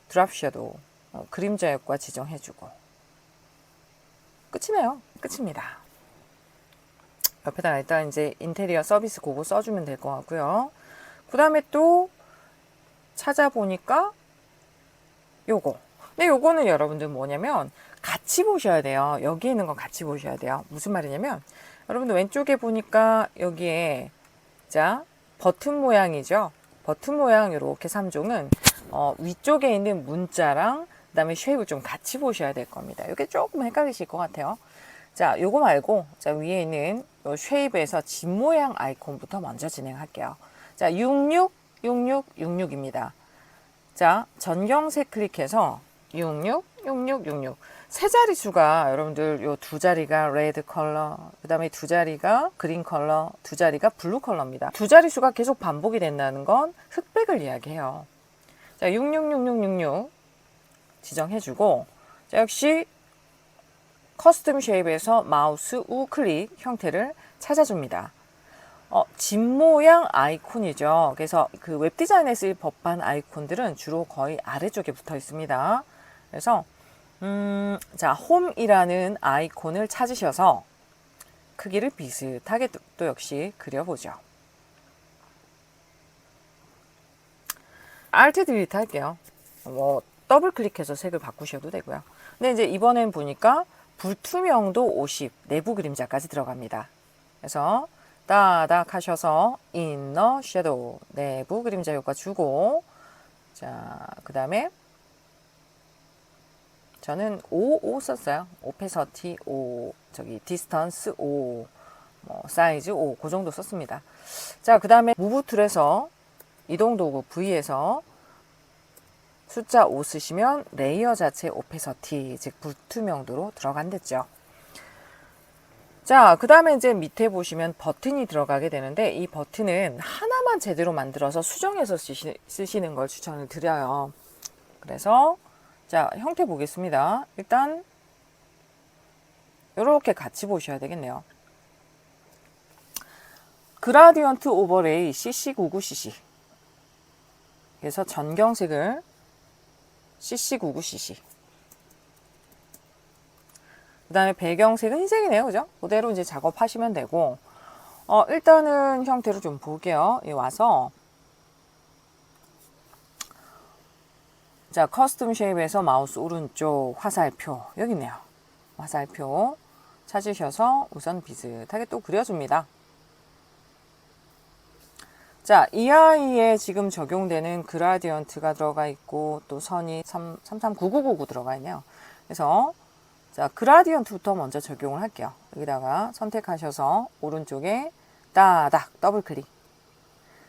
드랍 섀도우, 그림자 효과 지정해주고. 끝이네요. 끝입니다. 옆에다가 일단 이제 인테리어 서비스 그거 써주면 될 것 같고요. 그 다음에 또 찾아보니까 요거. 근데 요거는 여러분들 뭐냐면 같이 보셔야 돼요. 여기 있는 건 같이 보셔야 돼요. 무슨 말이냐면 여러분들 왼쪽에 보니까 여기에 버튼 모양이죠. 버튼 모양 이렇게 3종은 위쪽에 있는 문자랑 그 다음에 쉐입을 좀 같이 보셔야 될 겁니다. 이게 조금 헷갈리실 것 같아요. 요거 말고 위에 있는 요 쉐입에서 집 모양 아이콘부터 먼저 진행할게요. 66, 66, 66입니다. 전경색 클릭해서 66, 66, 66. 세 자릿수가 여러분들 요 두 자리가 레드 컬러, 그 다음에 두 자리가 그린 컬러, 두 자리가 블루 컬러입니다. 두 자릿수가 계속 반복이 된다는 건 흑백을 이야기해요. 666666 지정해주고, 역시 커스텀 쉐입에서 마우스 우클릭 형태를 찾아줍니다. 집 모양 아이콘이죠. 그래서 그 웹디자인에 쓰일 법한 아이콘들은 주로 거의 아래쪽에 붙어 있습니다. 그래서 홈이라는 아이콘을 찾으셔서 크기를 비슷하게 또 역시 그려보죠. Alt 딜리트 할게요. 더블 클릭해서 색을 바꾸셔도 되고요. 근데 이제 이번엔 보니까 불투명도 50, 내부 그림자까지 들어갑니다. 그래서 따닥 하셔서 인너 섀도우, 내부 그림자 효과 주고, 그 다음에 저는 5 썼어요. 오페서티 5, 디스턴스 5, 사이즈 5, 그 정도 썼습니다. 그 다음에 무브 툴에서 이동 도구 V에서 숫자 5 쓰시면 레이어 자체 오페서티, 즉 불투명도로 들어간댔죠. 그 다음에 이제 밑에 보시면 버튼이 들어가게 되는데, 이 버튼은 하나만 제대로 만들어서 수정해서 쓰시는 걸 추천을 드려요. 그래서 형태 보겠습니다. 일단 이렇게 같이 보셔야 되겠네요. 그라디언트 오버레이 CC99cc. 그래서 전경색을 CC99cc. 그 다음에 배경색은 흰색이네요. 그죠? 그대로 이제 작업하시면 되고, 일단은 형태로 좀 볼게요. 여기 와서, 자, 커스텀 쉐입에서 마우스 오른쪽 화살표, 여기 있네요. 화살표 찾으셔서 우선 비슷하게 또 그려줍니다. 자, 이 아이에 지금 적용되는 그라디언트가 들어가 있고, 또 선이 339999 들어가 있네요. 그래서, 자, 그라디언트부터 먼저 적용을 할게요. 여기다가 선택하셔서 오른쪽에 따닥 더블 클릭.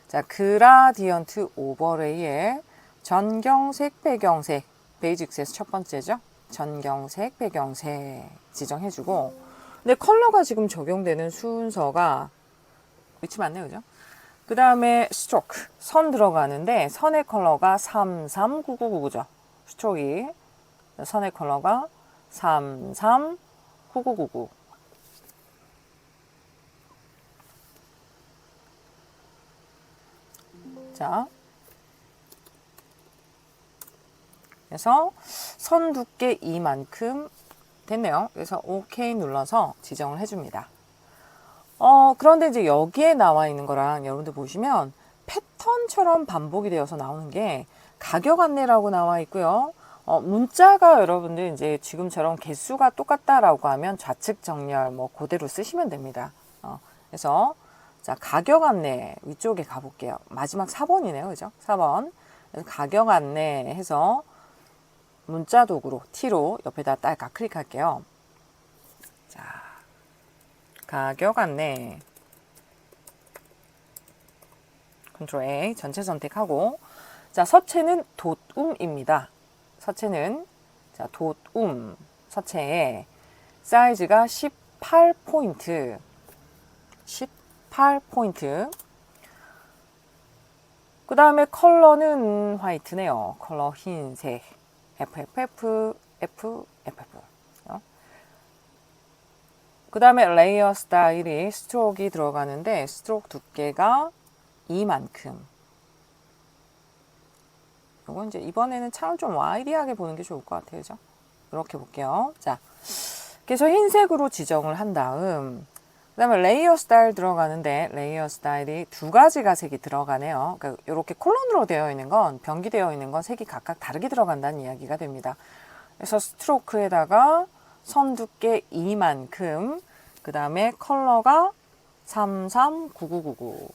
자, 그라디언트 오버레이에 전경색, 배경색, 베이직스에서 첫 번째죠. 전경색, 배경색 지정해주고, 근데 컬러가 지금 적용되는 순서가 위치 맞네요, 그죠? 그 다음에 스트로크, 선 들어가는데 선의 컬러가 339999죠. 스트로크이 선의 컬러가 339999. 자, 그래서 선 두께 이만큼 됐네요. 그래서 OK 눌러서 지정을 해줍니다. 그런데 이제 여기에 나와 있는 거랑 여러분들 보시면 패턴처럼 반복이 되어서 나오는 게 가격 안내라고 나와 있고요. 문자가 여러분들 이제 지금처럼 개수가 똑같다라고 하면 좌측 정렬 뭐 그대로 쓰시면 됩니다. 그래서 자, 가격 안내 위쪽에 가볼게요. 마지막 4번이네요. 그죠? 4번. 그래서 가격 안내 해서 문자 도구로 T로 옆에다 딸깍 클릭할게요. 자, 가격 안내 컨트롤 A 전체 선택하고, 자, 서체는 돛음입니다. 서체는 자, 돛음 서체에 사이즈가 18포인트 18포인트. 그 다음에 컬러는 화이트네요. 컬러 흰색 FFF 그 다음에 레이어 스타일이 스트로크가 들어가는데 스트로크 두께가 이만큼. 이건 이제 이번에는 창을 좀 와이드하게 보는 게 좋을 것 같아요. 그죠? 이렇게 볼게요. 자, 그래서 흰색으로 지정을 한 다음, 그 다음에 레이어 스타일 들어가는데 레이어 스타일이 두 가지가 색이 들어가네요. 그러니까 이렇게 콜론으로 되어 있는 건, 변기되어 있는 건 색이 각각 다르게 들어간다는 이야기가 됩니다. 그래서 스트로크에다가 선 두께 이만큼, 그 다음에 컬러가 339999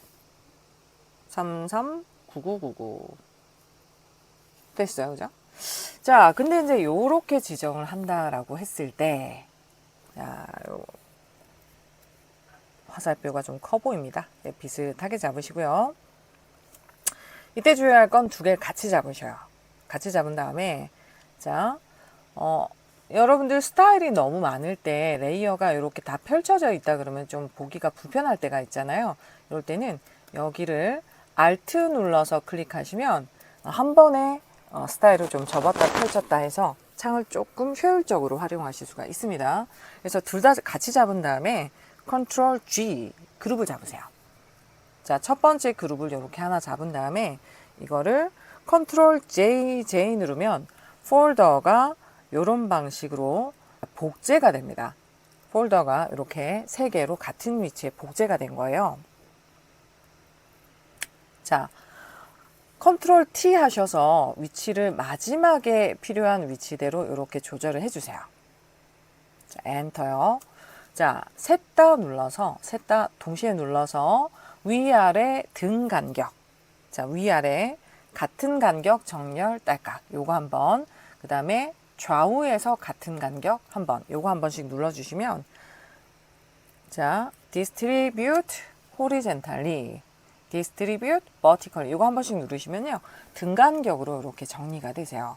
339999 됐어요. 그죠? 자, 근데 이제 요렇게 지정을 한다라고 했을 때, 자, 화살표가 좀 커 보입니다. 네, 비슷하게 잡으시고요. 이때 주의할 건 두 개를 같이 잡으셔요. 같이 잡은 다음에, 자, 여러분들 스타일이 너무 많을 때 레이어가 이렇게 다 펼쳐져 있다 그러면 좀 보기가 불편할 때가 있잖아요. 이럴 때는 여기를 Alt 눌러서 클릭하시면 한 번에 스타일을 좀 접었다 펼쳤다 해서 창을 조금 효율적으로 활용하실 수가 있습니다. 그래서 둘 다 같이 잡은 다음에 Ctrl G 그룹을 잡으세요. 자, 첫 번째 그룹을 이렇게 하나 잡은 다음에 이거를 Ctrl J 누르면 폴더가 이런 방식으로 복제가 됩니다. 폴더가 이렇게 세 개로 같은 위치에 복제가 된 거예요. 자, 컨트롤 T 하셔서 위치를 마지막에 필요한 위치대로 이렇게 조절을 해주세요. 자, 엔터요. 자, 셋 다 눌러서, 셋 다 동시에 눌러서 위아래 등 간격. 자, 위아래 같은 간격 정렬 딸깍. 요거 한번. 그 다음에 좌우에서 같은 간격 한번. 요거 한 번씩 눌러주시면, 자, distribute horizontally. 디스트리뷰트 버티컬 이거 한 번씩 누르시면요 등 간격으로 이렇게 정리가 되세요.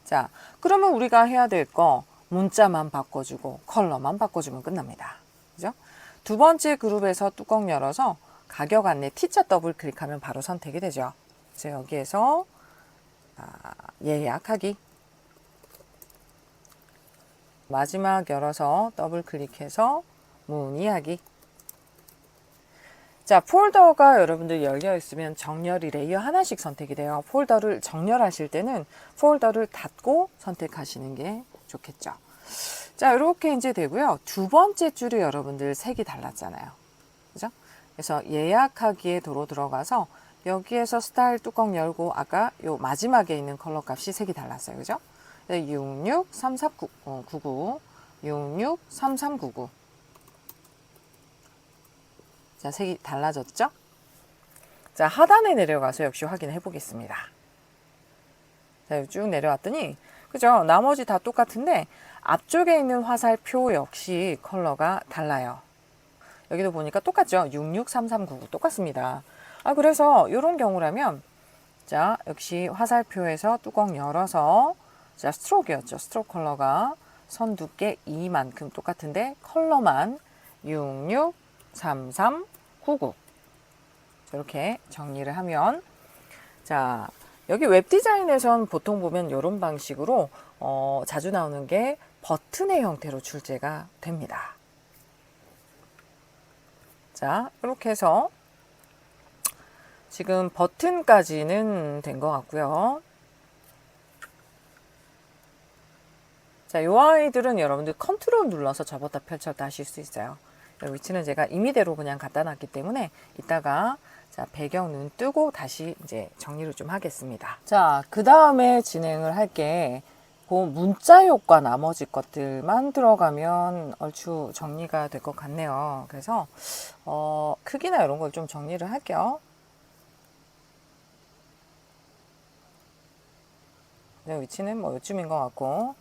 자, 그러면 우리가 해야 될 거 문자만 바꿔주고 컬러만 바꿔주면 끝납니다. 그죠? 두 번째 그룹에서 뚜껑 열어서 가격 안내 T자 더블 클릭하면 바로 선택이 되죠. 그래서 여기에서 예약하기 마지막 열어서 더블 클릭해서 문의하기. 자, 폴더가 여러분들 열려 있으면 정렬이 레이어 하나씩 선택이 돼요. 폴더를 정렬하실 때는 폴더를 닫고 선택하시는 게 좋겠죠. 자, 이렇게 이제 되고요. 두 번째 줄이 여러분들 색이 달랐잖아요. 그죠? 그래서 예약하기에 도로 들어가서 여기에서 스타일 뚜껑 열고 아까 요 마지막에 있는 컬러 값이 색이 달랐어요. 그죠? 663399, 663399. 자, 색이 달라졌죠? 자, 하단에 내려가서 역시 확인해 보겠습니다. 자, 쭉 내려왔더니, 그죠? 나머지 다 똑같은데, 앞쪽에 있는 화살표 역시 컬러가 달라요. 여기도 보니까 똑같죠? 663399 똑같습니다. 그래서 이런 경우라면, 자, 역시 화살표에서 뚜껑 열어서, 자, 스트로크였죠. 스트로크 컬러가 선 두께 2만큼 똑같은데, 컬러만 663399. 이렇게 정리를 하면, 자, 여기 웹 디자인에선 보통 보면 이런 방식으로 자주 나오는 게 버튼의 형태로 출제가 됩니다. 자, 이렇게 해서 지금 버튼까지는 된 것 같고요. 자, 이 아이들은 여러분들 컨트롤 눌러서 접었다 펼쳤다 하실 수 있어요. 위치는 제가 임의대로 그냥 갖다 놨기 때문에 이따가 자, 배경 눈 뜨고 다시 이제 정리를 좀 하겠습니다. 자, 그 다음에 진행을 할게 그 문자 효과 나머지 것들만 들어가면 얼추 정리가 될 것 같네요. 그래서 크기나 이런 걸 좀 정리를 할게요. 네, 위치는 뭐 요쯤인 것 같고,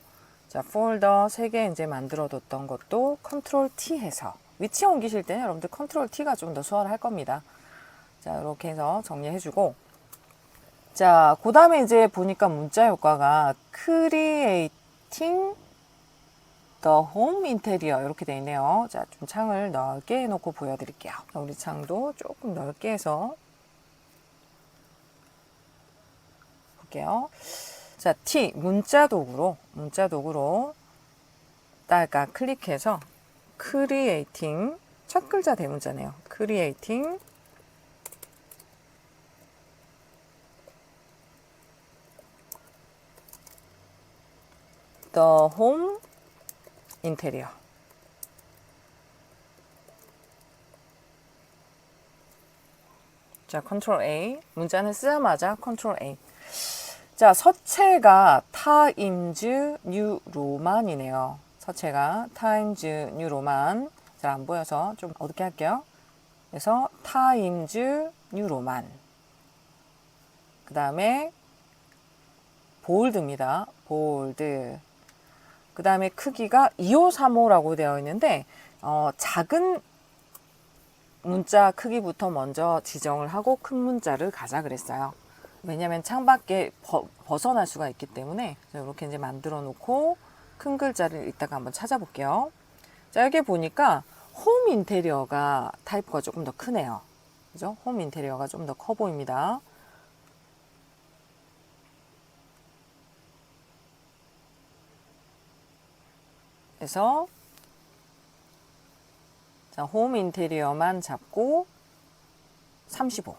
자, 폴더 3개 이제 만들어 뒀던 것도 컨트롤 T 해서 위치 옮기실 때는 여러분들 컨트롤 T가 좀 더 수월할 겁니다. 자, 이렇게 해서 정리해주고, 자, 그 다음에 이제 보니까 문자 효과가 Creating the Home Interior 이렇게 되어 있네요. 자, 좀 창을 넓게 해놓고 보여드릴게요. 우리 창도 조금 넓게 해서 볼게요. 자, T 문자 도구로 따가 클릭해서 Creating 첫 글자 대문자네요. Creating the home interior. 자, 컨트롤 A. 문자는 쓰자마자 컨트롤 A. 자, 서체가 타임즈 뉴 로만이네요. 서체가 타임즈 뉴 로만. 잘 안 보여서 좀 어둡게 할게요. 그래서 타임즈 뉴 로만. 그 다음에 볼드입니다. 볼드. 그 다음에 크기가 2535라고 되어 있는데 작은 문자 크기부터 먼저 지정을 하고 큰 문자를 가자 그랬어요. 왜냐하면 창밖에 벗어날 수가 있기 때문에 이렇게 이제 만들어 놓고 큰 글자를 이따가 한번 찾아볼게요. 자, 여기 보니까 홈 인테리어가 타입가 조금 더 크네요. 그죠? 홈 인테리어가 좀 더 커 보입니다. 그래서 자, 홈 인테리어만 잡고 35.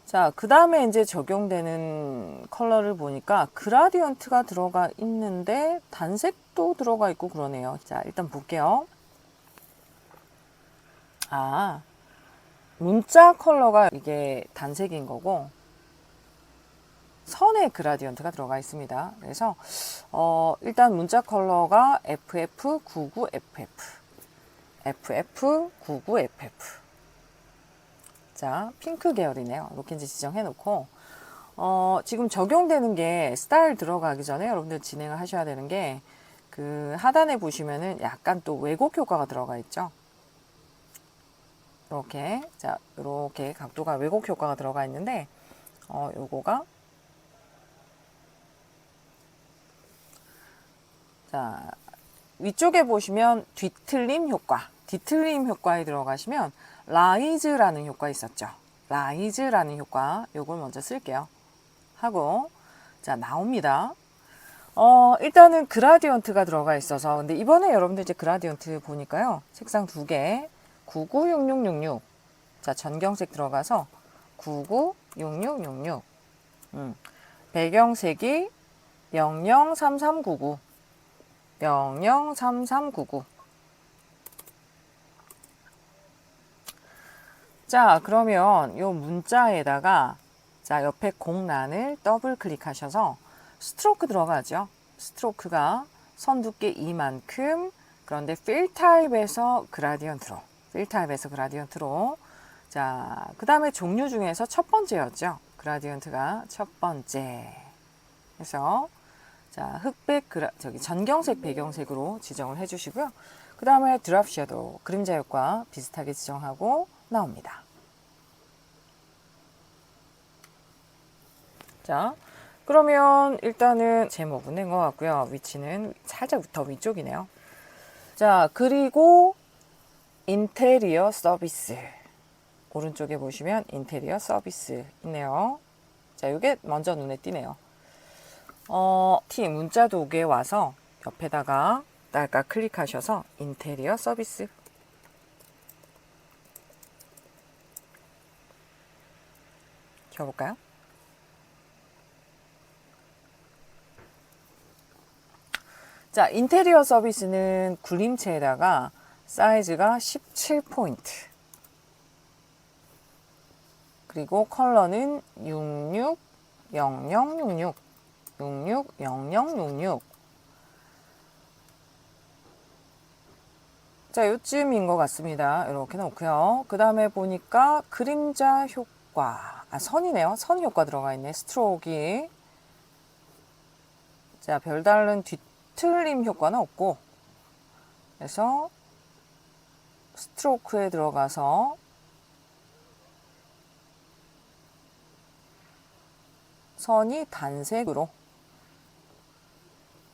자, 그 다음에 이제 적용되는 컬러를 보니까 그라디언트가 들어가 있는데 단색도 들어가 있고 그러네요. 자, 일단 볼게요. 문자 컬러가 이게 단색인 거고 선에 그라디언트가 들어가 있습니다. 그래서 일단 문자 컬러가 FF99FF FF99FF. 자, 핑크 계열이네요. 이렇게 이제 지정해 놓고 지금 적용되는 게 스타일 들어가기 전에 여러분들 진행을 하셔야 되는 게 그 하단에 보시면은 약간 또 왜곡 효과가 들어가 있죠. 이렇게 자, 이렇게 각도가 왜곡 효과가 들어가 있는데 요거가 자, 위쪽에 보시면 뒤틀림 효과에 들어가시면 라이즈라는 효과 있었죠. 라이즈라는 효과, 요걸 먼저 쓸게요. 하고, 자, 나옵니다. 일단은 그라디언트가 들어가 있어서, 근데 이번에 여러분들 이제 그라디언트 보니까요, 색상 두 개, 996666. 자, 전경색 들어가서 996666. 배경색이 003399. 003399. 자, 그러면 요 문자에다가, 자, 옆에 공란을 더블 클릭하셔서 스트로크 들어가죠. 스트로크가 선 두께 이만큼, 그런데 필 타입에서 그라디언트로. 필 타입에서 그라디언트로. 자, 그 다음에 종류 중에서 첫 번째였죠. 그라디언트가 첫 번째. 그래서, 자, 흑백, 전경색, 배경색으로 지정을 해주시고요. 그 다음에 드랍 섀도우, 그림자 효과 비슷하게 지정하고 나옵니다. 자, 그러면 일단은 제목은 된 것 같고요. 위치는 살짝 더 위쪽이네요. 자, 그리고 인테리어 서비스. 오른쪽에 보시면 인테리어 서비스 있네요. 자, 이게 먼저 눈에 띄네요. T 문자 도구에 와서 옆에다가 딸깍 클릭하셔서 인테리어 서비스. 켜볼까요? 자, 인테리어 서비스는 굴림체에다가 사이즈가 17포인트. 그리고 컬러는 660066. 660066. 자, 요쯤인 것 같습니다. 이렇게 놓고요. 그 다음에 보니까 그림자 효과. 선이네요. 선 효과 들어가 있네. 스트로크이. 자, 별다른 뒤틀림 효과는 없고. 그래서 스트로크에 들어가서 선이 단색으로.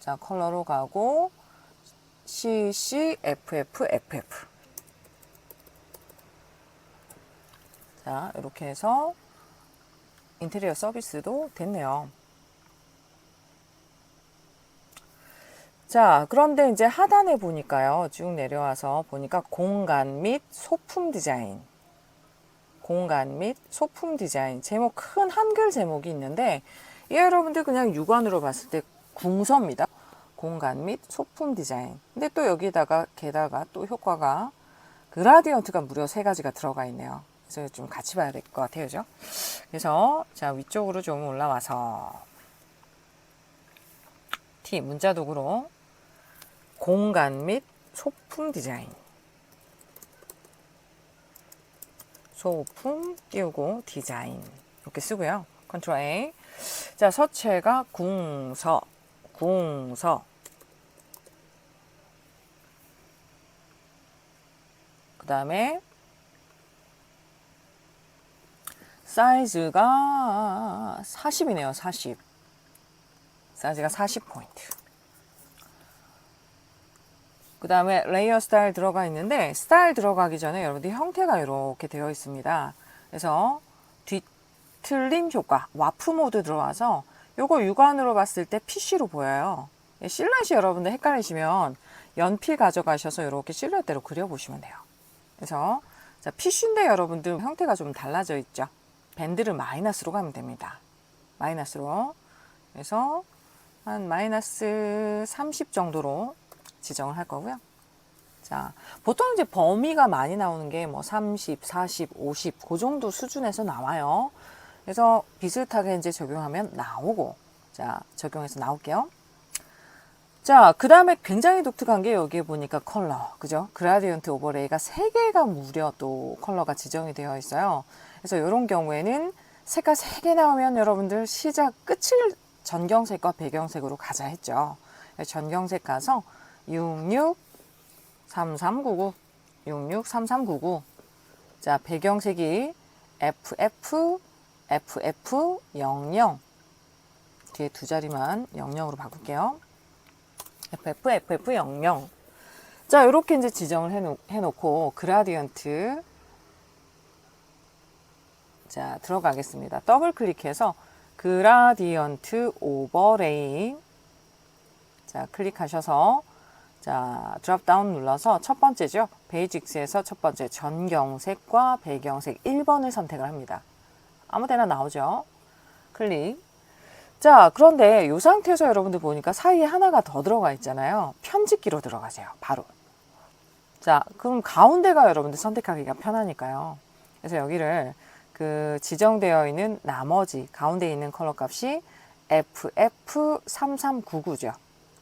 자, 컬러로 가고 CC, FF, FF. 자, 이렇게 해서 인테리어 서비스도 됐네요. 자, 그런데 이제 하단에 보니까요. 쭉 내려와서 보니까 공간 및 소품 디자인. 공간 및 소품 디자인. 제목, 큰 한글 제목이 있는데, 이 여러분들 그냥 육안으로 봤을 때 궁서입니다. 공간 및 소품 디자인. 근데 또 여기다가 게다가 또 효과가 그라디언트가 무려 3가지가 들어가 있네요. 그래서 좀 같이 봐야 될 것 같아요. 그죠? 그래서 자, 위쪽으로 좀 올라와서 T 문자 도구로 공간 및 소품 디자인. 소품 띄우고 디자인. 이렇게 쓰고요. 컨트롤 A. 자, 서체가 궁서. 궁서. 그 다음에 사이즈가 40이네요. 40. 사이즈가 40포인트. 그 다음에 레이어 스타일 들어가 있는데, 스타일 들어가기 전에 여러분들 형태가 이렇게 되어 있습니다. 그래서 뒤틀림 효과, 와프 모드 들어와서 요거 육안으로 봤을 때 PC로 보여요. 실루엣이 여러분들 헷갈리시면 연필 가져가셔서 이렇게 실루엣대로 그려보시면 돼요. 그래서 자, PC인데 여러분들 형태가 좀 달라져 있죠. 밴드를 마이너스로 가면 됩니다. 마이너스로. 그래서 한 마이너스 30 정도로 지정을 할 거고요. 자, 보통 이제 범위가 많이 나오는 게 뭐 30, 40, 50, 그 정도 수준에서 나와요. 그래서 비슷하게 이제 적용하면 나오고, 자, 적용해서 나올게요. 자, 그 다음에 굉장히 독특한 게 여기에 보니까 컬러, 그죠? 그라디언트 오버레이가 3개가 무려 또 컬러가 지정이 되어 있어요. 그래서 이런 경우에는 색깔 3개 나오면 여러분들 시작 끝을 전경색과 배경색으로 가자 했죠. 전경색 가서 663399, 663399. 자, 배경색이 FF, FF00. 뒤에 두 자리만 00으로 바꿀게요. FF, FF00. 자, 이렇게 이제 지정을 해놓고, 그라디언트. 자, 들어가겠습니다. 더블 클릭해서 그라디언트 오버레이. 자, 클릭하셔서 자, 드롭다운 눌러서 첫 번째죠. 베이직스에서 첫 번째 전경색과 배경색 1번을 선택을 합니다. 아무 데나 나오죠. 클릭. 자, 그런데 이 상태에서 여러분들 보니까 사이에 하나가 더 들어가 있잖아요. 편집기로 들어가세요. 바로. 자, 그럼 가운데가 여러분들 선택하기가 편하니까요. 그래서 여기를 그 지정되어 있는 나머지 가운데 있는 컬러 값이 FF3399죠.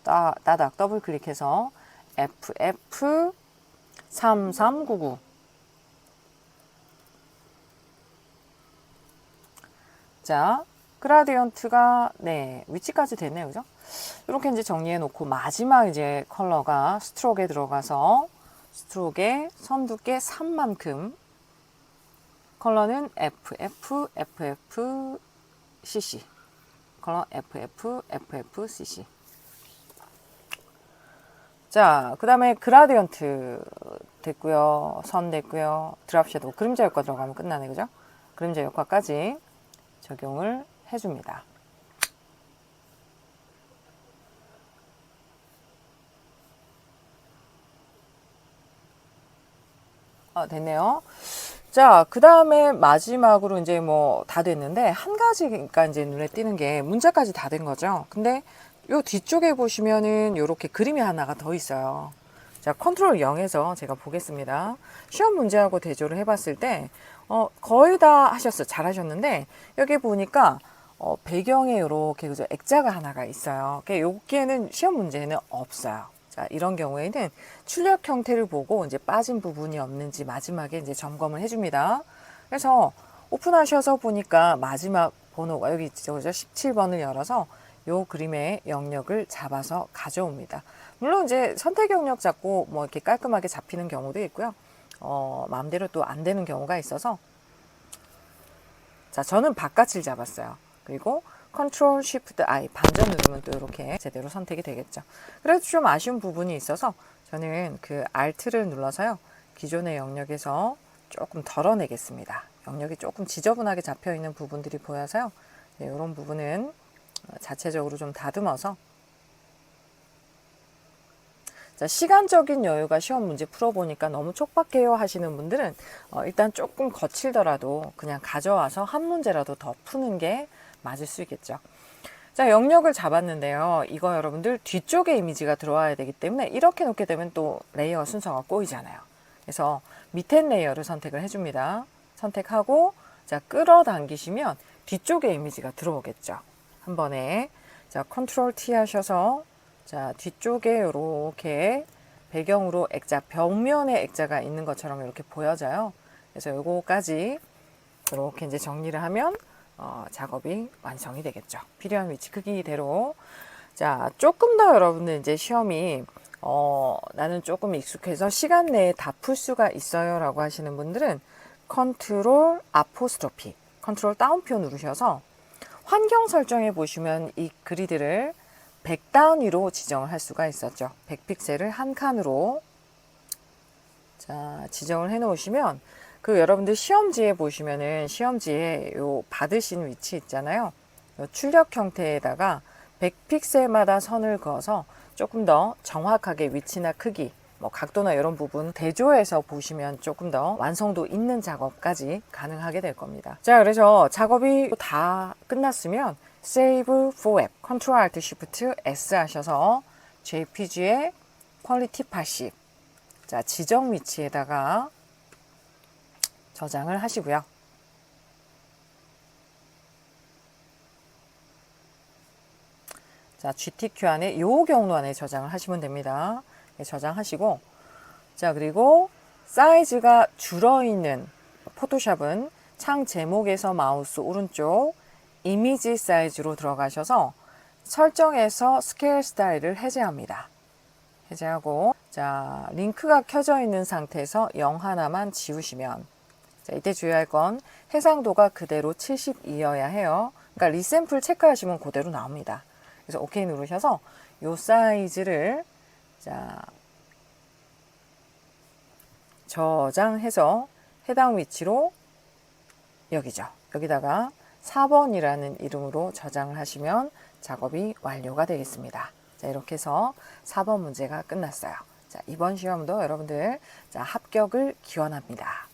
따닥 더블 클릭해서 FF3399. 자, 그라디언트가 네, 위치까지 됐네요. 그죠? 이렇게 이제 정리해 놓고 마지막 이제 컬러가 스트로크에 들어가서 스트로크의 선 두께 3만큼 컬러는 FFCC 컬러 FFCC. 자, 그 다음에 그라디언트 됐고요. 선 됐고요. 드랍 섀도우 그림자 효과 들어가면 끝나네. 그죠? 그림자 효과까지 적용을 해줍니다. 됐네요. 자, 그 다음에 마지막으로 이제 뭐 다 됐는데 한 가지가 이제 눈에 띄는 게 문자까지 다 된 거죠. 근데 요 뒤쪽에 보시면은 요렇게 그림이 하나가 더 있어요. 자, 컨트롤 0에서 제가 보겠습니다. 시험 문제하고 대조를 해봤을 때 거의 다 하셨어요. 잘하셨는데 여기 보니까 배경에 요렇게 그죠 액자가 하나가 있어요. 여기에는 시험 문제는 없어요. 자, 이런 경우에는 출력 형태를 보고 이제 빠진 부분이 없는지 마지막에 이제 점검을 해줍니다. 그래서 오픈하셔서 보니까 마지막 번호가 여기 있죠. 17번을 열어서 요 그림의 영역을 잡아서 가져옵니다. 물론 이제 선택 영역 잡고 뭐 이렇게 깔끔하게 잡히는 경우도 있고요. 마음대로 또 안 되는 경우가 있어서 자, 저는 바깥을 잡았어요. 그리고 컨트롤 쉬프트 I 반전 누르면 또 이렇게 제대로 선택이 되겠죠. 그래도 좀 아쉬운 부분이 있어서 저는 그 Alt를 눌러서요. 기존의 영역에서 조금 덜어내겠습니다. 영역이 조금 지저분하게 잡혀 있는 부분들이 보여서요. 네, 이런 부분은 자체적으로 좀 다듬어서 자, 시간적인 여유가 시험 문제 풀어보니까 너무 촉박해요 하시는 분들은 일단 조금 거칠더라도 그냥 가져와서 한 문제라도 더 푸는 게 맞을 수 있겠죠. 자, 영역을 잡았는데요. 이거 여러분들 뒤쪽에 이미지가 들어와야 되기 때문에 이렇게 놓게 되면 또 레이어 순서가 꼬이잖아요. 그래서 밑에 레이어를 선택을 해줍니다. 선택하고 자, 끌어당기시면 뒤쪽에 이미지가 들어오겠죠. 한 번에 자, 컨트롤 T 하셔서 자, 뒤쪽에 이렇게 배경으로 액자, 벽면에 액자가 있는 것처럼 이렇게 보여져요. 그래서 요거까지 이렇게 이제 정리를 하면 작업이 완성이 되겠죠. 필요한 위치 크기대로. 자, 조금 더 여러분들 이제 시험이 나는 조금 익숙해서 시간 내에 다 풀 수가 있어요 라고 하시는 분들은 컨트롤 아포스트로피, 컨트롤 다운표 누르셔서 환경 설정해 보시면 이 그리드를 100 단위로 지정을 할 수가 있었죠. 100픽셀을 한 칸으로 자, 지정을 해 놓으시면 그 여러분들 시험지에 보시면은 시험지에 요 받으신 위치 있잖아요. 요 출력 형태에다가 100픽셀마다 선을 그어서 조금 더 정확하게 위치나 크기, 뭐 각도나 이런 부분 대조해서 보시면 조금 더 완성도 있는 작업까지 가능하게 될 겁니다. 자, 그래서 작업이 다 끝났으면 Save for App, Ctrl Alt Shift S 하셔서 JPG의 퀄리티 80, 자, 지정 위치에다가 저장을 하시고요. 자, GTQ 안에 요 경로 안에 저장을 하시면 됩니다. 네, 저장하시고 자, 그리고 사이즈가 줄어있는 포토샵은 창 제목에서 마우스 오른쪽 이미지 사이즈로 들어가셔서 설정에서 스케일 스타일을 해제합니다. 해제하고 자, 링크가 켜져 있는 상태에서 0 하나만 지우시면 자, 이때 주의할 건 해상도가 그대로 72여야 해요. 그러니까 리샘플 체크하시면 그대로 나옵니다. 그래서 OK 누르셔서 요 사이즈를 자, 저장해서 해당 위치로 여기죠. 여기다가 4번이라는 이름으로 저장을 하시면 작업이 완료가 되겠습니다. 자, 이렇게 해서 4번 문제가 끝났어요. 자, 이번 시험도 여러분들 자, 합격을 기원합니다.